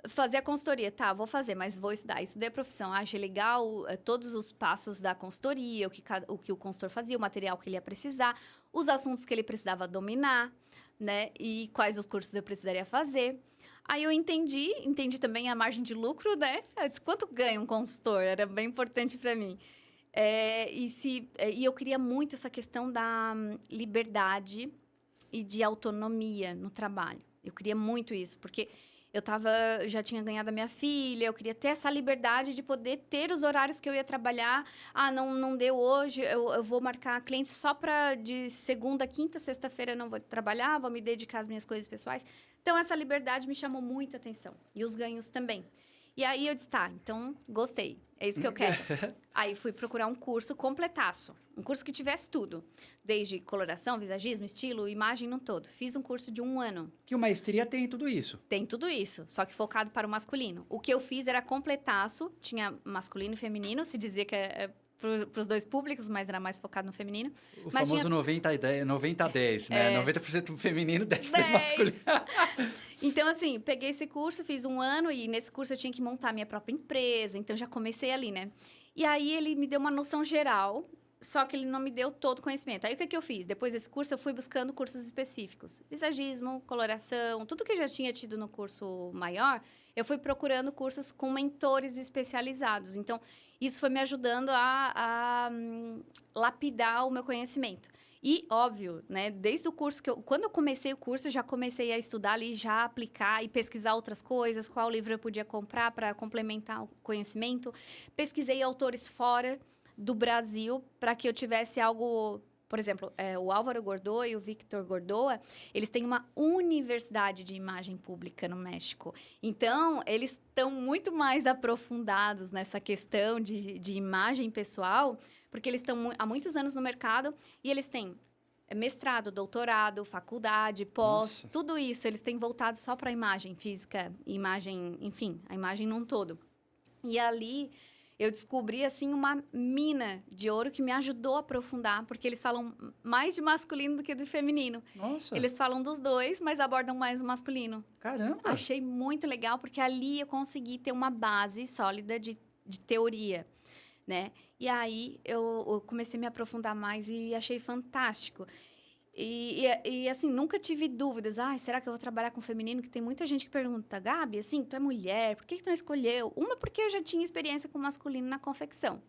fazer a consultoria. Tá, vou fazer, mas vou estudar. Estudei a profissão. Achei legal todos os passos da consultoria, o que o consultor fazia, o material que ele ia precisar, os assuntos que ele precisava dominar, né? E quais os cursos eu precisaria fazer. Aí eu entendi também a margem de lucro, né? Quanto ganha um consultor? Era bem importante para mim. E eu queria muito essa questão da liberdade e de autonomia no trabalho. Eu queria muito isso, porque já tinha ganhado a minha filha, eu queria ter essa liberdade de poder ter os horários que eu ia trabalhar. Ah, não deu hoje, eu vou marcar cliente só para de segunda, quinta, sexta-feira eu não vou trabalhar, vou me dedicar às minhas coisas pessoais. Então, essa liberdade me chamou muito a atenção. E os ganhos também. E aí eu disse, tá, então gostei, é isso que eu quero. Aí fui procurar um curso completaço, um curso que tivesse tudo, desde coloração, visagismo, estilo, imagem no todo. Fiz um curso de 1 ano. Que o maestria tem tudo isso. Tem tudo isso, só que focado para o masculino. O que eu fiz era completaço, tinha masculino e feminino, se dizia que para os dois públicos, mas era mais focado no feminino. O famoso 90-10, né? 90% feminino, 10% masculino. Então, assim, peguei esse curso, fiz 1 ano e nesse curso eu tinha que montar minha própria empresa, então já comecei ali, né? E aí ele me deu uma noção geral, só que ele não me deu todo o conhecimento. Aí o que eu fiz? Depois desse curso eu fui buscando cursos específicos. Visagismo, coloração, tudo que eu já tinha tido no curso maior, eu fui procurando cursos com mentores especializados. Então, isso foi me ajudando a lapidar o meu conhecimento. E, óbvio, né, desde o curso quando eu comecei o curso, eu já comecei a estudar ali, já aplicar e pesquisar outras coisas, qual livro eu podia comprar para complementar o conhecimento. Pesquisei autores fora do Brasil para que eu tivesse algo... Por exemplo, o Álvaro Gordoa e o Victor Gordoa, eles têm uma universidade de imagem pública no México. Então, eles estão muito mais aprofundados nessa questão de imagem pessoal, porque eles estão há muitos anos no mercado e eles têm mestrado, doutorado, faculdade, pós, tudo isso. Eles têm voltado só para a imagem física, imagem, enfim, a imagem num todo. E ali... eu descobri, assim, uma mina de ouro que me ajudou a aprofundar, porque eles falam mais de masculino do que do feminino. Nossa! Eles falam dos dois, mas abordam mais o masculino. Caramba! Achei muito legal, porque ali eu consegui ter uma base sólida de teoria, né? E aí, eu comecei a me aprofundar mais e achei fantástico. E assim, nunca tive dúvidas. Será que eu vou trabalhar com feminino? Que tem muita gente que pergunta, Gabi, assim, tu é mulher, por que tu não escolheu? Uma, porque eu já tinha experiência com masculino na confecção.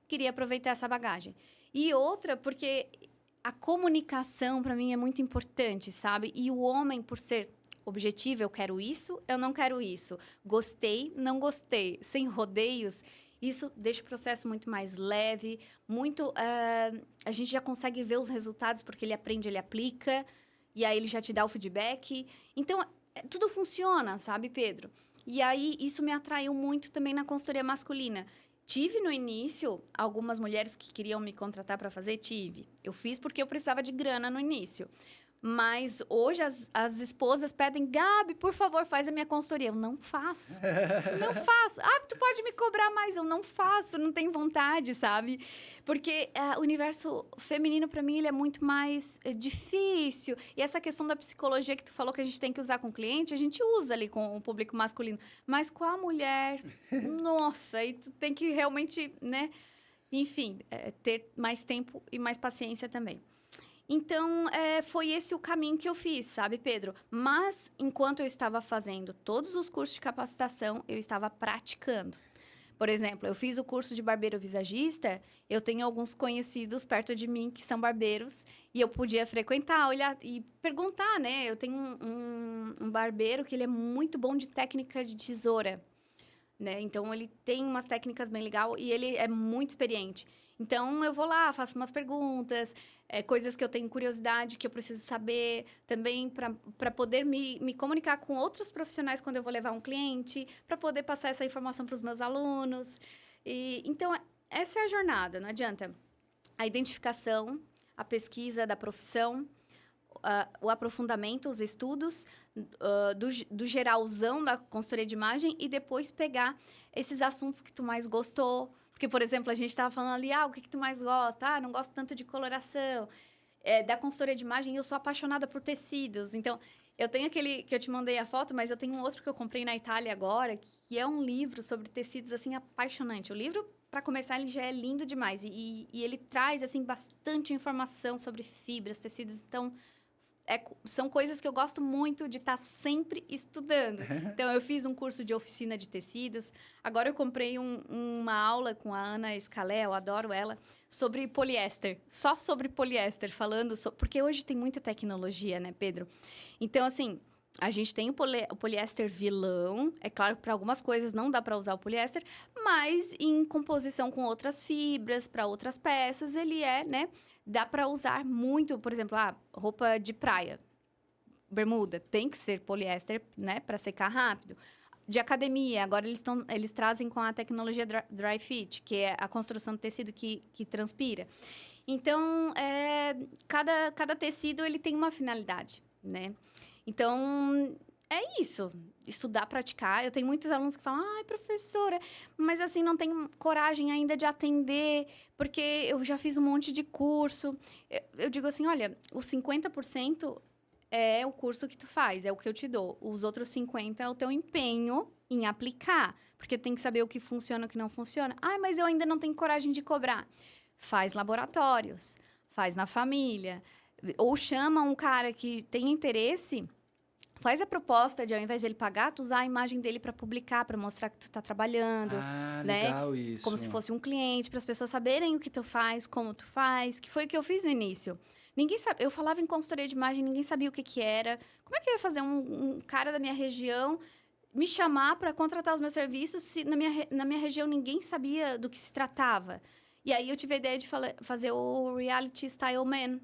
Queria aproveitar essa bagagem. E outra, porque a comunicação, para mim, é muito importante, sabe? E o homem, por ser objetivo, eu quero isso, eu não quero isso. Gostei, não gostei. Sem rodeios... isso deixa o processo muito mais leve, a gente já consegue ver os resultados porque ele aprende, ele aplica, e aí ele já te dá o feedback. Então, tudo funciona, sabe, Pedro? E aí, isso me atraiu muito também na consultoria masculina. Tive no início algumas mulheres que queriam me contratar para fazer, tive. Eu fiz porque eu precisava de grana no início. Mas hoje as esposas pedem, Gabi, por favor, faz a minha consultoria. Eu não faço. Não faço. Tu pode me cobrar mais. Eu não faço, não tenho vontade, sabe? Porque o universo feminino, para mim, ele é muito mais difícil. E essa questão da psicologia que tu falou que a gente tem que usar com o cliente, a gente usa ali com o público masculino. Mas com a mulher, nossa, aí tu tem que realmente, né? Enfim, ter mais tempo e mais paciência também. Então, foi esse o caminho que eu fiz, sabe, Pedro? Mas, enquanto eu estava fazendo todos os cursos de capacitação, eu estava praticando. Por exemplo, eu fiz o curso de barbeiro visagista, eu tenho alguns conhecidos perto de mim que são barbeiros, e eu podia frequentar, olhar e perguntar, né? Eu tenho um barbeiro que ele é muito bom de técnica de tesoura, né? Então, ele tem umas técnicas bem legais e ele é muito experiente. Então, eu vou lá, faço umas perguntas, coisas que eu tenho curiosidade, que eu preciso saber, também para poder me comunicar com outros profissionais quando eu vou levar um cliente, para poder passar essa informação para os meus alunos. Então, essa é a jornada, não adianta. A identificação, a pesquisa da profissão, o aprofundamento, os estudos do geralzão da consultoria de imagem e depois pegar esses assuntos que tu mais gostou. Porque, por exemplo, a gente estava falando ali, o que tu mais gosta? Não gosto tanto de coloração. Da consultoria de imagem, eu sou apaixonada por tecidos. Então, eu tenho aquele que eu te mandei a foto, mas eu tenho um outro que eu comprei na Itália agora, que é um livro sobre tecidos, assim, apaixonante. O livro, para começar, ele já é lindo demais. E ele traz, assim, bastante informação sobre fibras, tecidos. Então, são coisas que eu gosto muito de estar sempre estudando. Então, eu fiz um curso de oficina de tecidos. Agora, eu comprei uma aula com a Ana Scalé, eu adoro ela, sobre poliéster. Só sobre poliéster, falando... Porque hoje tem muita tecnologia, né, Pedro? Então, assim, a gente tem o poliéster vilão. É claro que para algumas coisas não dá para usar o poliéster, mas em composição com outras fibras, para outras peças, ele né? Dá para usar muito, por exemplo, roupa de praia, bermuda, tem que ser poliéster, né, para secar rápido. De academia, agora eles trazem com a tecnologia dry fit, que é a construção do tecido que transpira. Então, cada tecido ele tem uma finalidade, né? Então, é isso. Estudar, praticar. Eu tenho muitos alunos que falam, ai, professora, mas assim, não tenho coragem ainda de atender, porque eu já fiz um monte de curso. Eu digo assim, olha, os 50% é o curso que tu faz, é o que eu te dou. Os outros 50% é o teu empenho em aplicar, porque tem que saber o que funciona e o que não funciona. Ah, mas eu ainda não tenho coragem de cobrar. Faz laboratórios, faz na família, ou chama um cara que tem interesse... Faz a proposta de, ao invés de ele pagar, tu usar a imagem dele para publicar, para mostrar que tu tá trabalhando. né? Legal isso. Como se fosse um cliente, para as pessoas saberem o que tu faz, como tu faz, que foi o que eu fiz no início. Ninguém sabe. Eu falava em consultoria de imagem, ninguém sabia o que era. Como é que eu ia fazer um cara da minha região me chamar para contratar os meus serviços se na minha região ninguém sabia do que se tratava? E aí eu tive a ideia de fazer o Reality Style Man.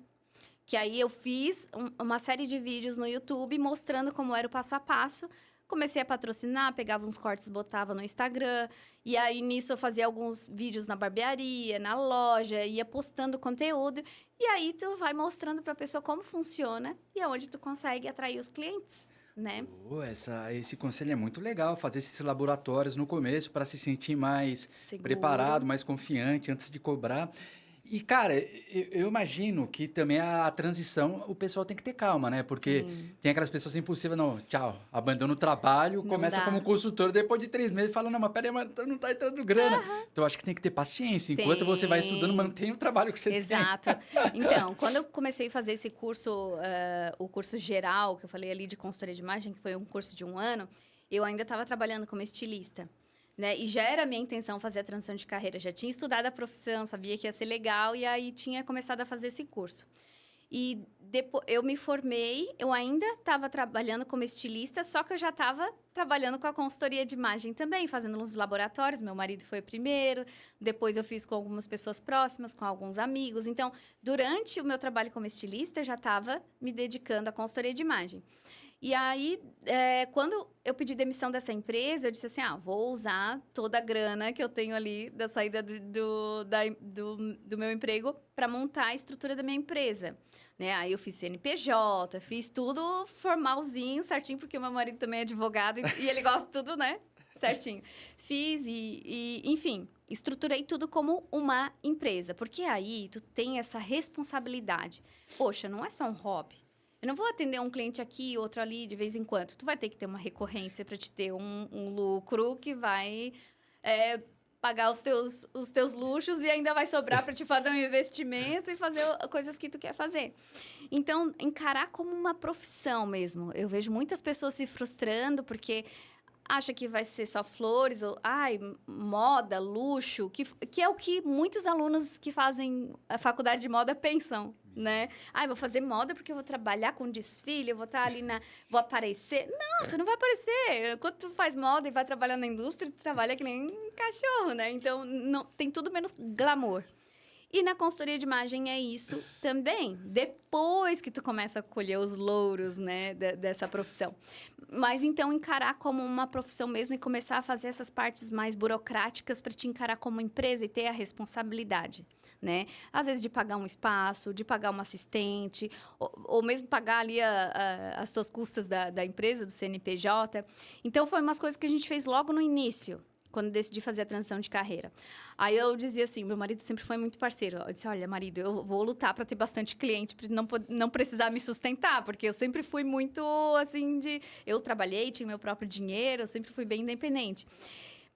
Que aí eu fiz uma série de vídeos no YouTube mostrando como era o passo a passo. Comecei a patrocinar, pegava uns cortes, botava no Instagram. E aí, nisso, eu fazia alguns vídeos na barbearia, na loja, ia postando conteúdo. E aí, tu vai mostrando para a pessoa como funciona e aonde tu consegue atrair os clientes, né? Esse conselho é muito legal, fazer esses laboratórios no começo para se sentir mais Seguro. preparado, mais confiante antes de cobrar. E, cara, eu imagino que também a transição, o pessoal tem que ter calma, né? Porque tem aquelas pessoas impossíveis, não, tchau, abandona o trabalho, Não começa dá. como consultor, depois de 3 meses fala, não, mas peraí, mas não tá entrando grana. Então, acho que tem que ter paciência. Enquanto você vai estudando, mantém o trabalho que você tem. Exato. Então, quando eu comecei a fazer esse curso, o curso geral, que eu falei ali de consultoria de imagem, que foi um curso de 1 ano, eu ainda estava trabalhando como estilista. Né? E já era a minha intenção fazer a transição de carreira. Já tinha estudado a profissão, sabia que ia ser legal, e aí tinha começado a fazer esse curso. E depois eu me formei, eu ainda estava trabalhando como estilista, só que eu já estava trabalhando com a consultoria de imagem também, fazendo nos laboratórios. Meu marido foi o primeiro, depois eu fiz com algumas pessoas próximas, com alguns amigos. Então, durante o meu trabalho como estilista, eu já estava me dedicando à consultoria de imagem. E aí, quando eu pedi demissão dessa empresa, eu disse assim, vou usar toda a grana que eu tenho ali da saída do meu emprego para montar a estrutura da minha empresa. Né? Aí eu fiz CNPJ, fiz tudo formalzinho, certinho, porque o meu marido também é advogado e ele gosta de tudo, né? Certinho. Fiz enfim, estruturei tudo como uma empresa. Porque aí tu tem essa responsabilidade. Poxa, não é só um hobby. Eu não vou atender um cliente aqui, outro ali, de vez em quando. Tu vai ter que ter uma recorrência para te ter um lucro que vai pagar os teus luxos e ainda vai sobrar para te fazer um investimento e fazer coisas que tu quer fazer. Então, encarar como uma profissão mesmo. Eu vejo muitas pessoas se frustrando porque acha que vai ser só flores, ou moda, luxo, que é o que muitos alunos que fazem a faculdade de moda pensam, né? Vou fazer moda porque eu vou trabalhar com desfile, eu vou estar ali vou aparecer. Não, tu não vai aparecer. Quando tu faz moda e vai trabalhar na indústria, tu trabalha que nem um cachorro, né? Então, não, tem tudo menos glamour. E na consultoria de imagem é isso também, depois que tu começa a colher os louros, né, dessa profissão. Mas, então, encarar como uma profissão mesmo e começar a fazer essas partes mais burocráticas para te encarar como empresa e ter a responsabilidade, né? Às vezes de pagar um espaço, de pagar uma assistente, ou mesmo pagar ali as tuas custas da empresa, do CNPJ. Então, foi umas coisas que a gente fez logo no início. quando eu decidi fazer a transição de carreira. Aí eu dizia assim, meu marido sempre foi muito parceiro. Eu disse, olha, marido, eu vou lutar para ter bastante cliente, para não precisar me sustentar, porque eu sempre fui muito, assim, eu trabalhei, tinha meu próprio dinheiro, eu sempre fui bem independente.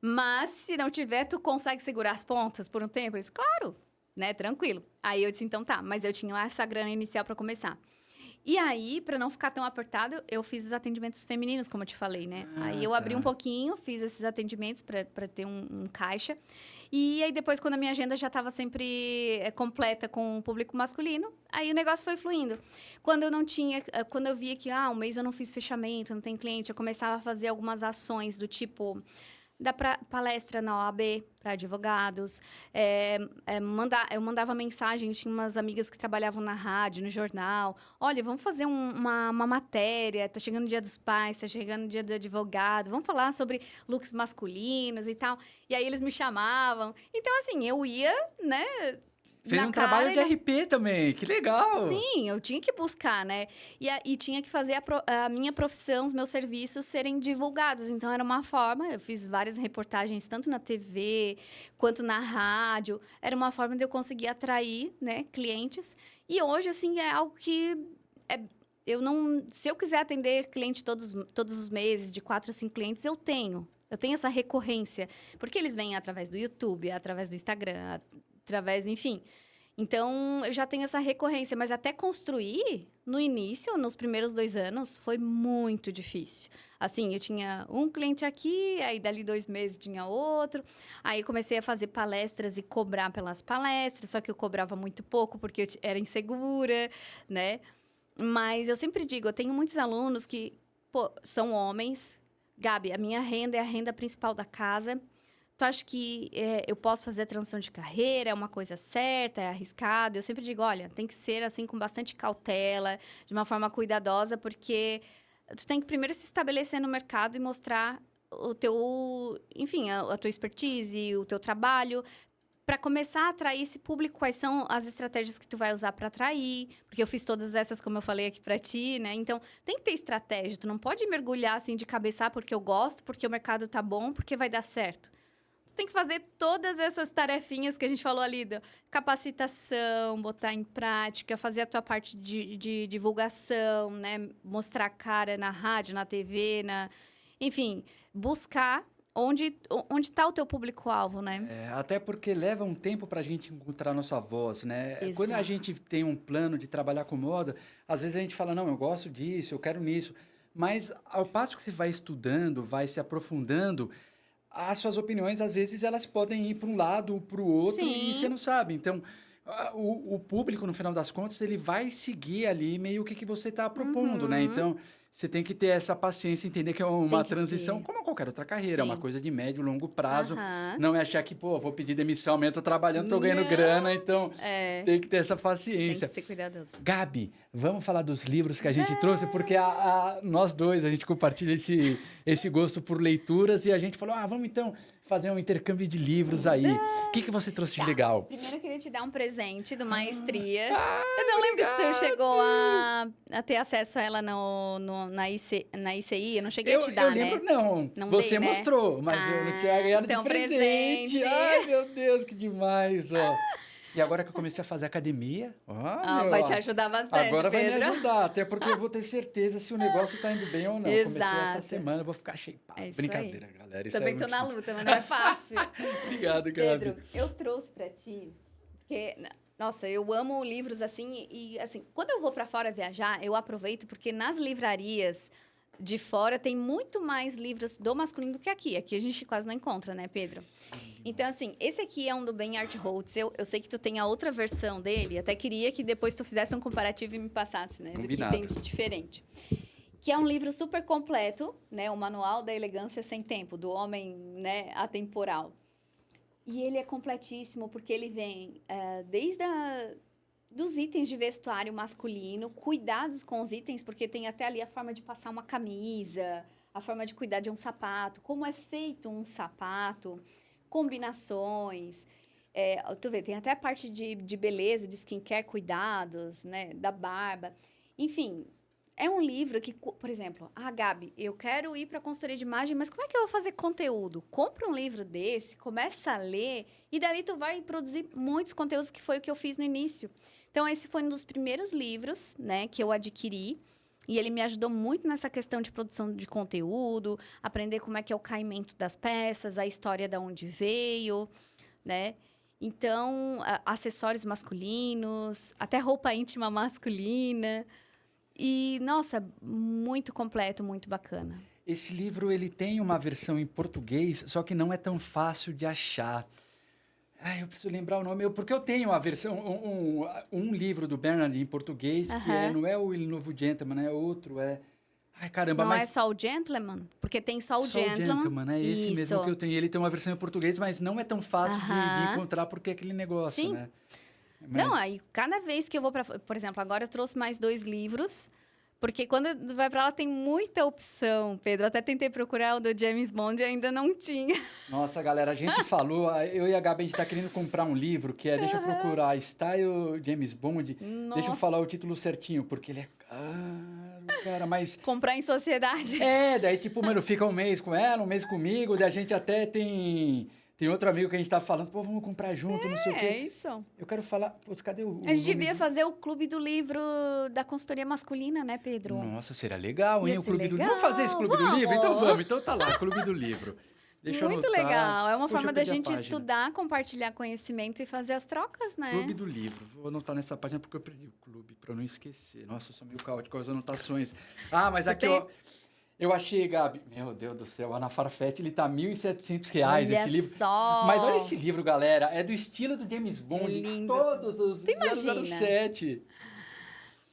Mas, se não tiver, tu consegue segurar as pontas por um tempo? Ele disse, claro, né, tranquilo. Aí eu disse, então tá, mas eu tinha essa grana inicial para começar. E aí, para não ficar tão apertado, eu fiz os atendimentos femininos, como eu te falei, né? Aí eu abri um pouquinho, fiz esses atendimentos para ter um caixa. E aí, depois, quando a minha agenda já estava sempre completa com o público masculino, aí o negócio foi fluindo. Quando eu via que, um mês eu não fiz fechamento, não tem cliente, eu começava a fazer algumas ações do tipo... da palestra na OAB para advogados, eu mandava mensagem, eu tinha umas amigas que trabalhavam na rádio, no jornal, olha, vamos fazer uma matéria, tá chegando o dia dos pais, tá chegando o dia do advogado, vamos falar sobre looks masculinos e tal, e aí eles me chamavam, então assim, eu ia, né... Fez um trabalho de RP também, que legal! Sim, eu tinha que buscar, né? E tinha que fazer a minha profissão, os meus serviços serem divulgados. Então, era uma forma, eu fiz várias reportagens, tanto na TV quanto na rádio. Era uma forma de eu conseguir atrair, né, clientes. E hoje, assim, é algo que... se eu quiser atender cliente todos os meses, de 4 a 5 clientes, eu tenho. Eu tenho essa recorrência. Porque eles vêm através do YouTube, através do Instagram, enfim. Então, eu já tenho essa recorrência. Mas até construir, no início, nos primeiros 2 anos, foi muito difícil. Assim, eu tinha um cliente aqui, aí dali 2 meses tinha outro. Aí comecei a fazer palestras e cobrar pelas palestras. Só que eu cobrava muito pouco, porque eu era insegura, né? Mas eu sempre digo, eu tenho muitos alunos que, são homens. Gabi, a minha renda é a renda principal da casa. Tu acha que eu posso fazer a transição de carreira? É uma coisa certa? É arriscado? Eu sempre digo, olha, tem que ser assim com bastante cautela, de uma forma cuidadosa, porque tu tem que primeiro se estabelecer no mercado e mostrar o teu, enfim, a tua expertise, o teu trabalho, para começar a atrair esse público. Quais são as estratégias que tu vai usar para atrair? Porque eu fiz todas essas, como eu falei aqui para ti, né? Então, tem que ter estratégia. Tu não pode mergulhar assim de cabeça, porque eu gosto, porque o mercado tá bom, porque vai dar certo. Tem que fazer todas essas tarefinhas que a gente falou ali, capacitação, botar em prática, fazer a tua parte de divulgação, né? Mostrar a cara na rádio, na TV, enfim, buscar onde está o teu público-alvo, né? Até porque leva um tempo para a gente encontrar nossa voz, né? Exato. Quando a gente tem um plano de trabalhar com moda, às vezes a gente fala, não, eu gosto disso, eu quero nisso. Mas ao passo que você vai estudando, vai se aprofundando, as suas opiniões, às vezes, elas podem ir para um lado ou para o outro. Sim. E você não sabe. Então, o público, no final das contas, ele vai seguir ali meio o que você está propondo, né? Então, você tem que ter essa paciência, entender que é uma transição, como qualquer outra carreira, é uma coisa de médio, longo prazo. Não é achar que, vou pedir demissão, amanhã eu tô trabalhando, tô ganhando grana, então tem que ter essa paciência. Tem que ser cuidadoso. Gabi, vamos falar dos livros que a gente trouxe, porque nós dois, a gente compartilha esse gosto por leituras e a gente falou, vamos então fazer um intercâmbio de livros aí. O que você trouxe de legal? Primeiro eu queria te dar um presente do Maestria. Eu não lembro se tu chegou a ter acesso a ela na ICI, eu não cheguei a te dar, né? Eu lembro, não. Você dei, mostrou, mas eu não tinha ganhado então, de presente. Ai, meu Deus, que demais, ó. E agora que eu comecei a fazer academia, vai te ajudar bastante, agora Pedro. vai me ajudar, até porque eu vou ter certeza se o negócio tá indo bem ou não. Exato. Comecei essa semana, eu vou ficar shapeado. Brincadeira, aí. galera. Isso Também tô na luta, mas não é fácil. Obrigado, Gabi. Pedro, eu trouxe pra ti, porque... Nossa, eu amo livros assim, e assim, quando eu vou pra fora viajar, eu aproveito, porque nas livrarias de fora tem muito mais livros do masculino do que aqui. Aqui a gente quase não encontra, né, Pedro? Sim. Então, assim, esse aqui é um do Ben Art Holtz. Eu sei que tu tem a outra versão dele, até queria que depois tu fizesse um comparativo e me passasse, né? Combinado. Do que tem de diferente. Que é um livro super completo, né? O Manual da Elegância Sem Tempo, do homem, né, atemporal. E ele é completíssimo, porque ele vem desde dos itens de vestuário masculino, cuidados com os itens, porque tem até ali a forma de passar uma camisa, a forma de cuidar de um sapato, como é feito um sapato, combinações. Tu vê, tem até a parte de beleza, de skincare, cuidados, né, da barba. Enfim, é um livro que, por exemplo, Gabi, eu quero ir para a consultoria de imagem, mas como é que eu vou fazer conteúdo? Compra um livro desse, começa a ler, e dali tu vai produzir muitos conteúdos, que foi o que eu fiz no início. Então, esse foi um dos primeiros livros, né, que eu adquiri, e ele me ajudou muito nessa questão de produção de conteúdo, aprender como é que é o caimento das peças, a história de onde veio, né? Então, acessórios masculinos, até roupa íntima masculina. E, nossa, muito completo, muito bacana. Esse livro, ele tem uma versão em português, só que não é tão fácil de achar. Eu preciso lembrar o nome, porque eu tenho a versão, um livro do Bernard em português, que não é o Il Novo Gentleman, é outro, Ai, caramba, não é só o Gentleman? Porque tem só o Gentleman. É esse mesmo que eu tenho. Ele tem uma versão em português, mas não é tão fácil de encontrar, porque é aquele negócio, Sim. né? Não, aí cada vez que eu vou por exemplo, agora eu trouxe mais 2 livros, porque quando vai para lá tem muita opção, Pedro. Até tentei procurar o do James Bond e ainda não tinha. Nossa, galera, a gente falou, eu e a Gabi, a gente tá querendo comprar um livro que deixa eu procurar, Style James Bond. Nossa. Deixa eu falar o título certinho, porque ele é caro, cara, mas... Comprar em sociedade. Daí tipo, mano, fica um mês com ela, um mês comigo, daí a gente até tem outro amigo que a gente tá falando, pô, vamos comprar junto, não sei o quê. É isso. Eu quero falar, pô, cadê o A gente devia fazer o clube do livro da consultoria masculina, né, Pedro? Nossa, seria legal, hein? Ia O ser clube do livro. legal. Vamos fazer esse clube do livro? Então vamos, então tá lá, clube do livro. Deixa Muito eu anotar. legal. É uma Poxa, forma eu da perdi a gente página. estudar, compartilhar conhecimento e fazer as trocas, né? Clube do livro. Vou anotar nessa página porque eu perdi o clube, para não esquecer. Nossa, eu sou meio caótico com as anotações. Mas aqui eu achei, Gabi. Meu Deus do céu, na Farfetch ele tá R$ 1.700 Olha esse livro. só. Mas olha esse livro, galera. É do estilo do James Bond. Lindo. Todos os Tu imagina? 007.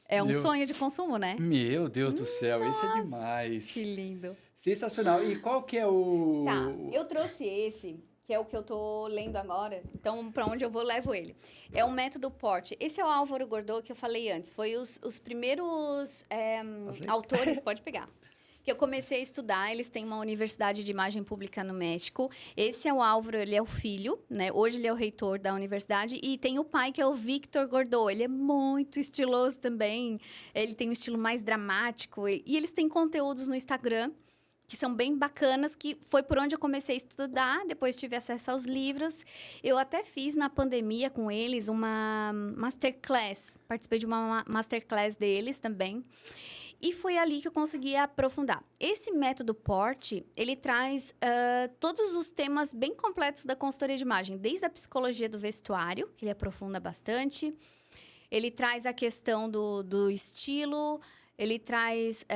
É um sonho de consumo, né? Meu Deus do céu, esse é demais. Que lindo. Sensacional. E qual que é o... Tá, eu trouxe esse, que é o que eu tô lendo agora. Então, para onde eu vou, levo ele. É o método Porte. Esse é o Álvaro Gordô, que eu falei antes. Foi os primeiros autores, pode pegar, que eu comecei a estudar. Eles têm uma universidade de imagem pública no México. Esse é o Álvaro, ele é o filho, né? Hoje ele é o reitor da universidade. E tem o pai, que é o Victor Gordô. Ele é muito estiloso também. Ele tem um estilo mais dramático. E eles têm conteúdos no Instagram que são bem bacanas, que foi por onde eu comecei a estudar, depois tive acesso aos livros. Eu até fiz na pandemia com eles uma masterclass, participei de uma masterclass deles também, e foi ali que eu consegui aprofundar. Esse método Porte, ele traz todos os temas bem completos da consultoria de imagem, desde a psicologia do vestuário, que ele aprofunda bastante, ele traz a questão do estilo. Ele traz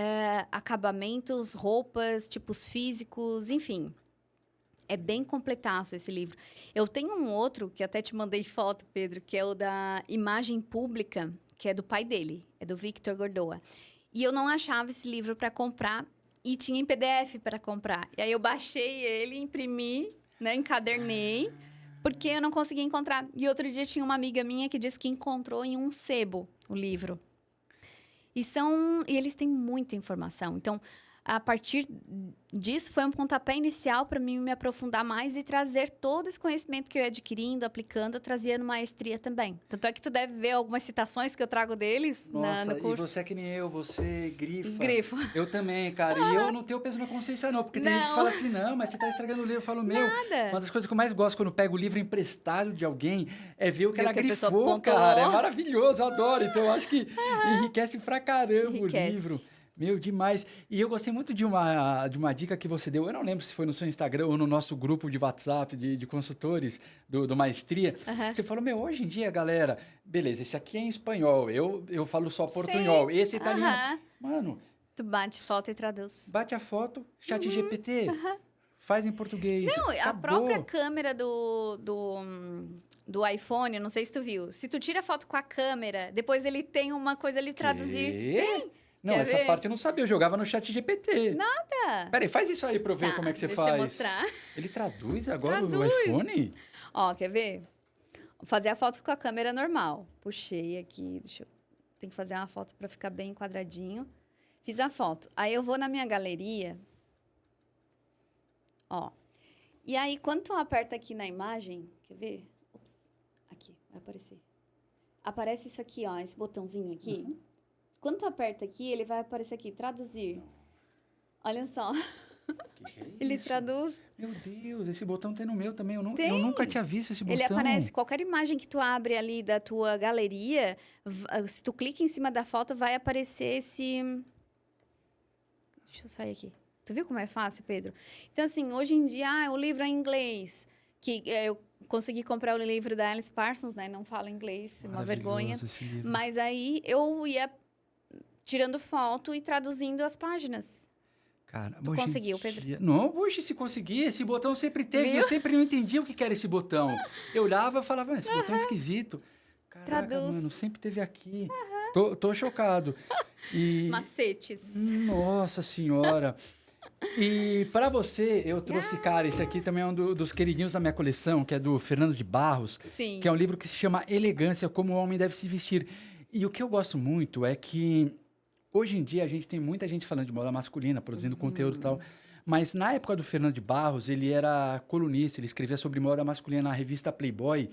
acabamentos, roupas, tipos físicos, enfim. É bem completaço esse livro. Eu tenho um outro, que até te mandei foto, Pedro, que é o da imagem pública, que é do pai dele, é do Victor Gordoa. E eu não achava esse livro para comprar e tinha em PDF para comprar. E aí eu baixei ele, imprimi, né, encadernei, porque eu não conseguia encontrar. E outro dia tinha uma amiga minha que disse que encontrou em um sebo o livro. E eles têm muita informação. Então, a partir disso, foi um pontapé inicial para mim me aprofundar mais e trazer todo esse conhecimento que eu ia adquirindo, aplicando, eu trazia no Maestria também. Tanto é que tu deve ver algumas citações que eu trago deles no curso. E você é que nem eu, você grifa. Grifo. Eu também, cara. E eu não tenho peso na consciência, não. Porque tem gente que fala assim, não, mas você tá estragando o livro. Eu falo, Nada. Uma das coisas que eu mais gosto quando eu pego o livro emprestado de alguém é ver o que ela grifou, pontuou. cara. É maravilhoso, eu adoro. Então, eu acho que enriquece pra caramba o livro. Meu, demais. E eu gostei muito de uma dica que você deu. Eu não lembro se foi no seu Instagram ou no nosso grupo de WhatsApp de consultores do Maestria. Você falou, hoje em dia, galera, beleza, esse aqui é em espanhol. Eu falo só portunhol. Esse é italiano. Mano... Tu bate foto e traduz. Bate a foto, chat GPT. Faz em português. Não, acabou. a própria câmera do iPhone, não sei se tu viu. Se tu tira a foto com a câmera, depois ele tem uma coisa ali traduzir. Tem. Não, Quer essa ver? parte eu não sabia. Eu jogava no chat GPT. Nada. Peraí, faz isso aí pra eu ver como é que você faz. Deixa eu mostrar. Ele traduz agora no iPhone? Ó, quer ver? Vou fazer a foto com a câmera normal. Puxei aqui, tem que fazer uma foto pra ficar bem enquadradinho. Fiz a foto. Aí eu vou na minha galeria. Ó. E aí, quando tu aperta aqui na imagem, quer ver? Ops, aqui, vai aparecer. Aparece isso aqui, ó, esse botãozinho aqui. Quando tu aperta aqui, ele vai aparecer aqui, traduzir. Olha só. Que é Ele isso? traduz. Meu Deus, esse botão tem no meu também. Eu Tem. nunca tinha visto esse botão. Ele aparece, qualquer imagem que tu abre ali da tua galeria, se tu clica em cima da foto, vai aparecer esse... Deixa eu sair aqui. Tu viu como é fácil, Pedro? Então, assim, hoje em dia, o livro é em inglês. Eu consegui comprar o livro da Alice Parsons, né? Não falo inglês, uma vergonha. Esse livro. Mas aí, eu ia tirando foto e traduzindo as páginas. Cara, Tu conseguiu, Pedro? Não, hoje se conseguir, esse botão sempre teve. Viu? Eu sempre não entendia o que era esse botão. Eu olhava e falava, esse botão é esquisito. Caraca, Traduz. mano, sempre teve aqui. Tô chocado. E... Macetes. Nossa Senhora. E para você, eu trouxe, cara, esse aqui também é um dos queridinhos da minha coleção, que é do Fernando de Barros, Sim. que é um livro que se chama Elegância, como o homem deve se vestir. E o que eu gosto muito é que hoje em dia a gente tem muita gente falando de moda masculina, produzindo conteúdo e tal, mas na época do Fernando de Barros, ele era colunista, ele escrevia sobre moda masculina na revista Playboy.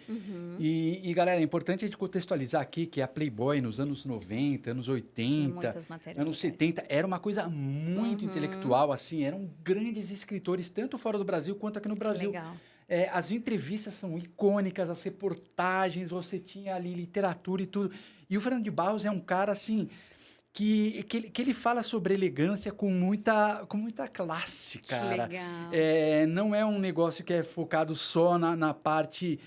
E, galera, é importante a gente contextualizar aqui que a Playboy nos anos 90, anos 80, Tinha muitas matérias anos legais. 70, era uma coisa muito intelectual, assim, eram grandes escritores, tanto fora do Brasil quanto aqui no Que Brasil. legal. As entrevistas são icônicas, as reportagens, você tinha ali literatura e tudo. E o Fernando de Barros é um cara, assim, que ele fala sobre elegância com muita classe, cara. Que legal. Não é um negócio que é focado só na parte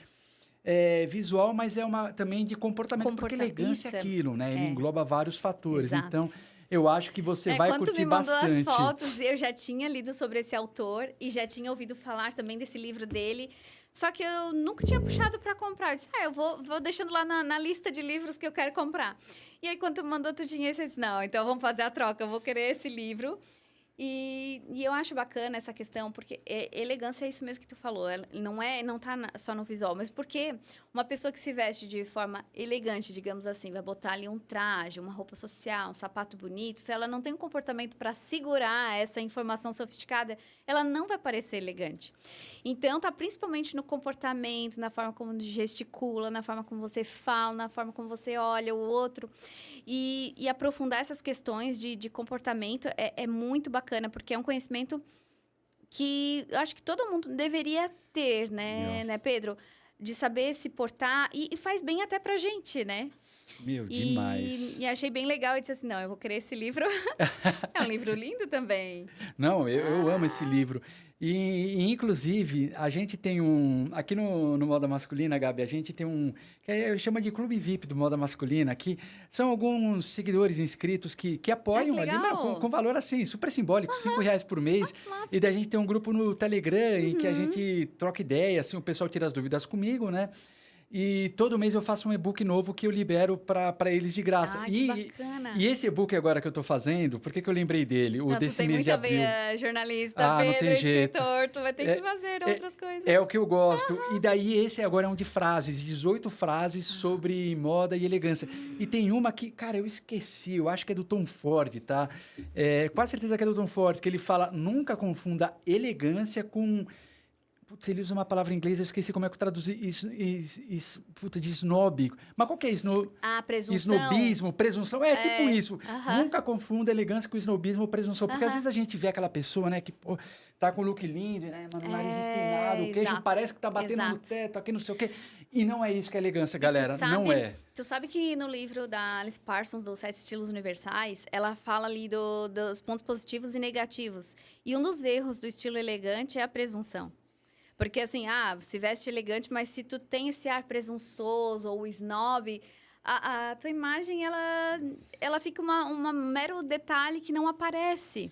visual, mas é uma também de comportamento, porque elegância Isso é aquilo, né? Ele engloba vários fatores. Exato. Então, eu acho que você vai quando tu curtir me mandou bastante. as fotos, eu já tinha lido sobre esse autor e já tinha ouvido falar também desse livro dele. Só que eu nunca tinha puxado para comprar. Eu disse, eu vou deixando lá na lista de livros que eu quero comprar. E aí, quando tu mandou, tu tinha esse, eu disse, não, então vamos fazer a troca, eu vou querer esse livro. E eu acho bacana essa questão, porque elegância é isso mesmo que tu falou. Ela não tá só no visual, mas porque uma pessoa que se veste de forma elegante, digamos assim, vai botar ali um traje, uma roupa social, um sapato bonito, se ela não tem um comportamento para segurar essa informação sofisticada, ela não vai parecer elegante. Então, tá principalmente no comportamento, na forma como gesticula, na forma como você fala, na forma como você olha o outro. E aprofundar essas questões de comportamento é muito bacana, porque é um conhecimento que eu acho que todo mundo deveria ter, né, Pedro? De saber se portar e faz bem até pra gente, né? Meu, demais. E achei bem legal. Eu disse assim, não, eu vou querer esse livro. É um livro lindo também. Não, eu amo esse livro. E, inclusive, a gente tem aqui no Moda Masculina, Gabi, a gente tem que chama de Clube VIP do Moda Masculina, que são alguns seguidores inscritos que apoiam ali, legal. com valor assim, super simbólico, R$5 por mês. massa. E daí a gente tem um grupo no Telegram em que a gente troca ideia, assim, o pessoal tira as dúvidas comigo, né? E todo mês eu faço um e-book novo que eu libero para eles de graça. Que bacana. E esse e-book agora que eu tô fazendo, por que eu lembrei dele? O Não, desse tu tem mês muito de a abril. ver, jornalista, Não Pedro, tem jeito. escritor, tu vai ter que fazer outras coisas. É o que eu gosto. E daí esse agora é um de frases, 18 frases sobre moda e elegância. E tem uma que, cara, eu esqueci, eu acho que é do Tom Ford, tá? Quase certeza que é do Tom Ford, que ele fala, nunca confunda elegância com... Putz, ele usa uma palavra em inglês, eu esqueci como é que eu traduzi de snob. Mas qual que é presunção. Snobismo, presunção, tipo isso. Aham. Nunca confunda elegância com snobismo ou presunção. Porque às vezes a gente vê aquela pessoa, né, que tá com o look lindo, né, mano, nariz empinado, o queijo exato, parece que tá batendo no exato. teto, aqui não sei o quê. E não é isso que é elegância, galera, não é. Tu sabe que no livro da Alice Parsons, dos 7 Estilos Universais, ela fala ali dos pontos positivos e negativos. E um dos erros do estilo elegante é a presunção. Porque assim, se veste elegante, mas se tu tem esse ar presunçoso ou snob, a tua imagem, ela fica uma mero detalhe que não aparece,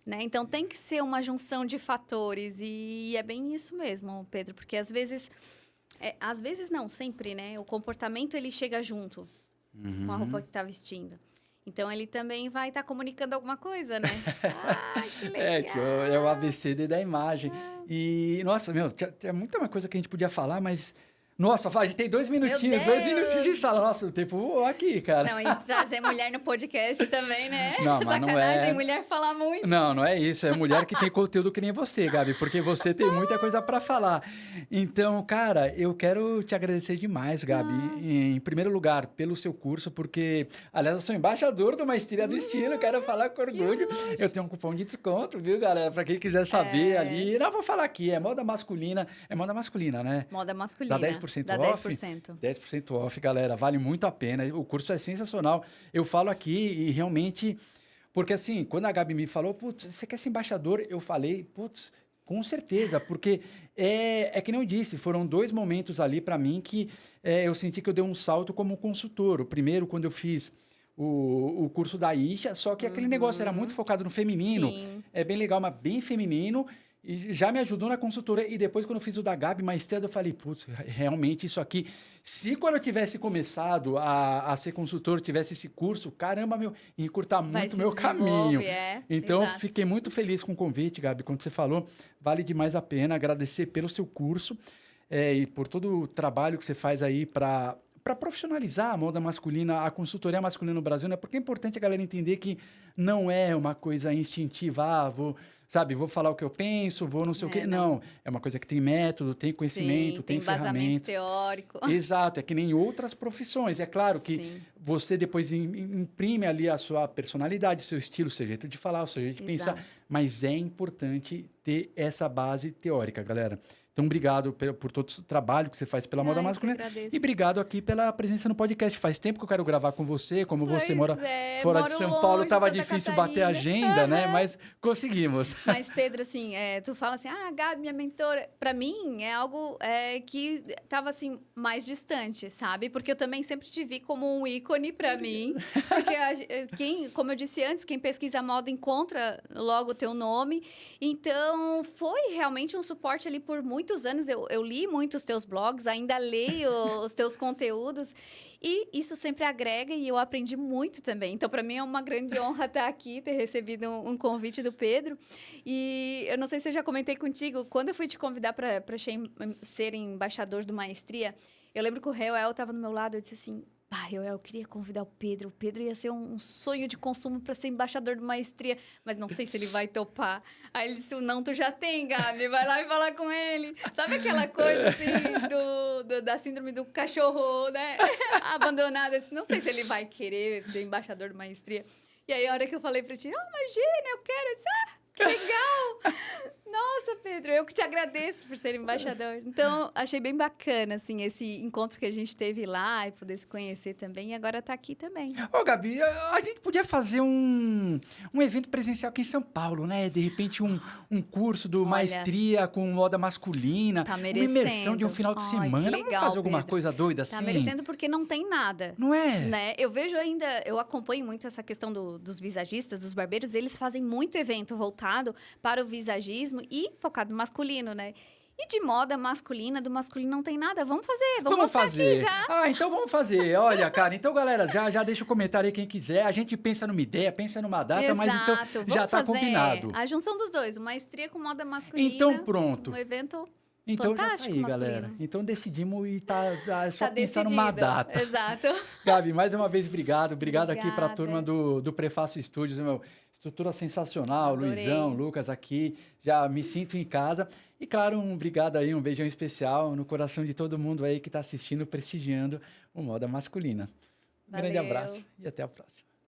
né? Então, tem que ser uma junção de fatores e é bem isso mesmo, Pedro, porque às vezes não, sempre, né? O comportamento, ele chega junto com a roupa que tá vestindo. Então, ele também vai estar comunicando alguma coisa, né? Que legal! É o ABCD da imagem. E, nossa, meu, tinha muita coisa que a gente podia falar, mas Nossa, a gente tem 2 minutinhos de sala. Nossa, o tempo voou aqui, cara. Não, e trazer mulher no podcast também, né? Não, mas não Sacanagem, é. mulher fala muito. Não, não é isso. É mulher que tem conteúdo que nem você, Gabi, porque você tem muita coisa para falar. Então, cara, eu quero te agradecer demais, Gabi. Em primeiro lugar, pelo seu curso, porque, aliás, eu sou embaixador do Maestria do Estilo, quero falar com orgulho. Eu tenho um cupom de desconto, viu, galera? Para quem quiser saber ali. Não, vou falar aqui, é moda masculina. É moda masculina, né? Moda masculina. Dá 10% Dá off? 10%. 10% off, galera. Vale muito a pena. O curso é sensacional. Eu falo aqui e realmente... Porque assim, quando a Gabi me falou, putz, você quer ser embaixador? Eu falei, putz, com certeza. Porque é que nem eu disse, foram 2 momentos ali para mim que eu senti que eu dei um salto como consultor. O primeiro, quando eu fiz o curso da Isha, só que aquele negócio era muito focado no feminino. Sim. É bem legal, mas bem feminino. E já me ajudou na consultoria. E depois, quando eu fiz o da Gabi mais cedo, eu falei, putz, realmente isso aqui... Se quando eu tivesse começado a ser consultor, tivesse esse curso, caramba, meu, ia encurtar muito o meu caminho. Então, eu fiquei muito feliz com o convite, Gabi, quando você falou. Vale demais a pena agradecer pelo seu curso e por todo o trabalho que você faz aí para profissionalizar a moda masculina, a consultoria masculina no Brasil, né? Porque é importante a galera entender que não é uma coisa instintiva, vou falar o que eu penso, vou não sei o quê. Não, é uma coisa que tem método, tem conhecimento, tem ferramenta. Tem embasamento teórico. Exato, é que nem outras profissões. É claro que você depois imprime ali a sua personalidade, seu estilo, seu jeito de falar, o seu jeito de pensar. Mas é importante ter essa base teórica, galera. Então, obrigado por todo o trabalho que você faz pela moda masculina. E obrigado aqui pela presença no podcast. Faz tempo que eu quero gravar com você. Como você mora fora de São Paulo, estava difícil bater a agenda, né? Mas conseguimos. Mas, Pedro, assim, tu fala assim, Gabi, minha mentora. Para mim, é algo que estava, assim, mais distante, sabe? Porque eu também sempre te vi como um ícone para mim. Porque, como eu disse antes, quem pesquisa moda encontra logo o teu nome. Então, foi realmente um suporte ali por muitos anos. Eu li muito os teus blogs, ainda leio os teus conteúdos. E isso sempre agrega e eu aprendi muito também. Então, para mim, é uma grande honra estar aqui, ter recebido um convite do Pedro. E eu não sei se eu já comentei contigo, quando eu fui te convidar para ser embaixador do Maestria, eu lembro que o Reuel estava do meu lado, eu disse assim... eu queria convidar o Pedro. O Pedro ia ser um sonho de consumo para ser embaixador de Maestria, mas não sei se ele vai topar. Aí ele disse, não, tu já tem, Gabi, vai lá e falar com ele. Sabe aquela coisa, assim, da síndrome do cachorro, né? Abandonado. Eu disse, não sei se ele vai querer ser embaixador de Maestria. E aí, a hora que eu falei para ti, imagina, eu quero. Eu disse, que legal! Nossa, Pedro, eu que te agradeço por ser embaixador. Então, achei bem bacana, assim, esse encontro que a gente teve lá e poder se conhecer também. E agora tá aqui também. Ô, Gabi, a gente podia fazer um evento presencial aqui em São Paulo, né? De repente, um curso do Maestria com moda masculina. Tá merecendo. Uma imersão de um final de semana. Legal, vamos fazer alguma Pedro. coisa doida assim? Tá merecendo porque não tem nada. Não é? Né? Eu vejo ainda, eu acompanho muito essa questão dos visagistas, dos barbeiros. Eles fazem muito evento voltado para o visagismo e focado no masculino, né? E de moda masculina, do masculino não tem nada. Vamos fazer, vamos fazer. Aqui já. Então vamos fazer. Olha, cara, então, galera, já deixa o comentário aí quem quiser. A gente pensa numa ideia, pensa numa data, Exato. mas então já tá combinado. A junção dos dois, Maestria com moda masculina. Então, pronto. Um evento então fantástico, já tá aí, masculino. galera. Então decidimos e é só tá pensar decidido. numa data. Exato. Gabi, mais uma vez, obrigado. Obrigado Obrigada. aqui para a turma do Prefácio Estúdios, meu. Estrutura sensacional, Adorei. Luizão, Lucas aqui, já me sinto em casa. E claro, obrigado aí, um beijão especial no coração de todo mundo aí que está assistindo, prestigiando o Moda Masculina. Um grande abraço e até a próxima.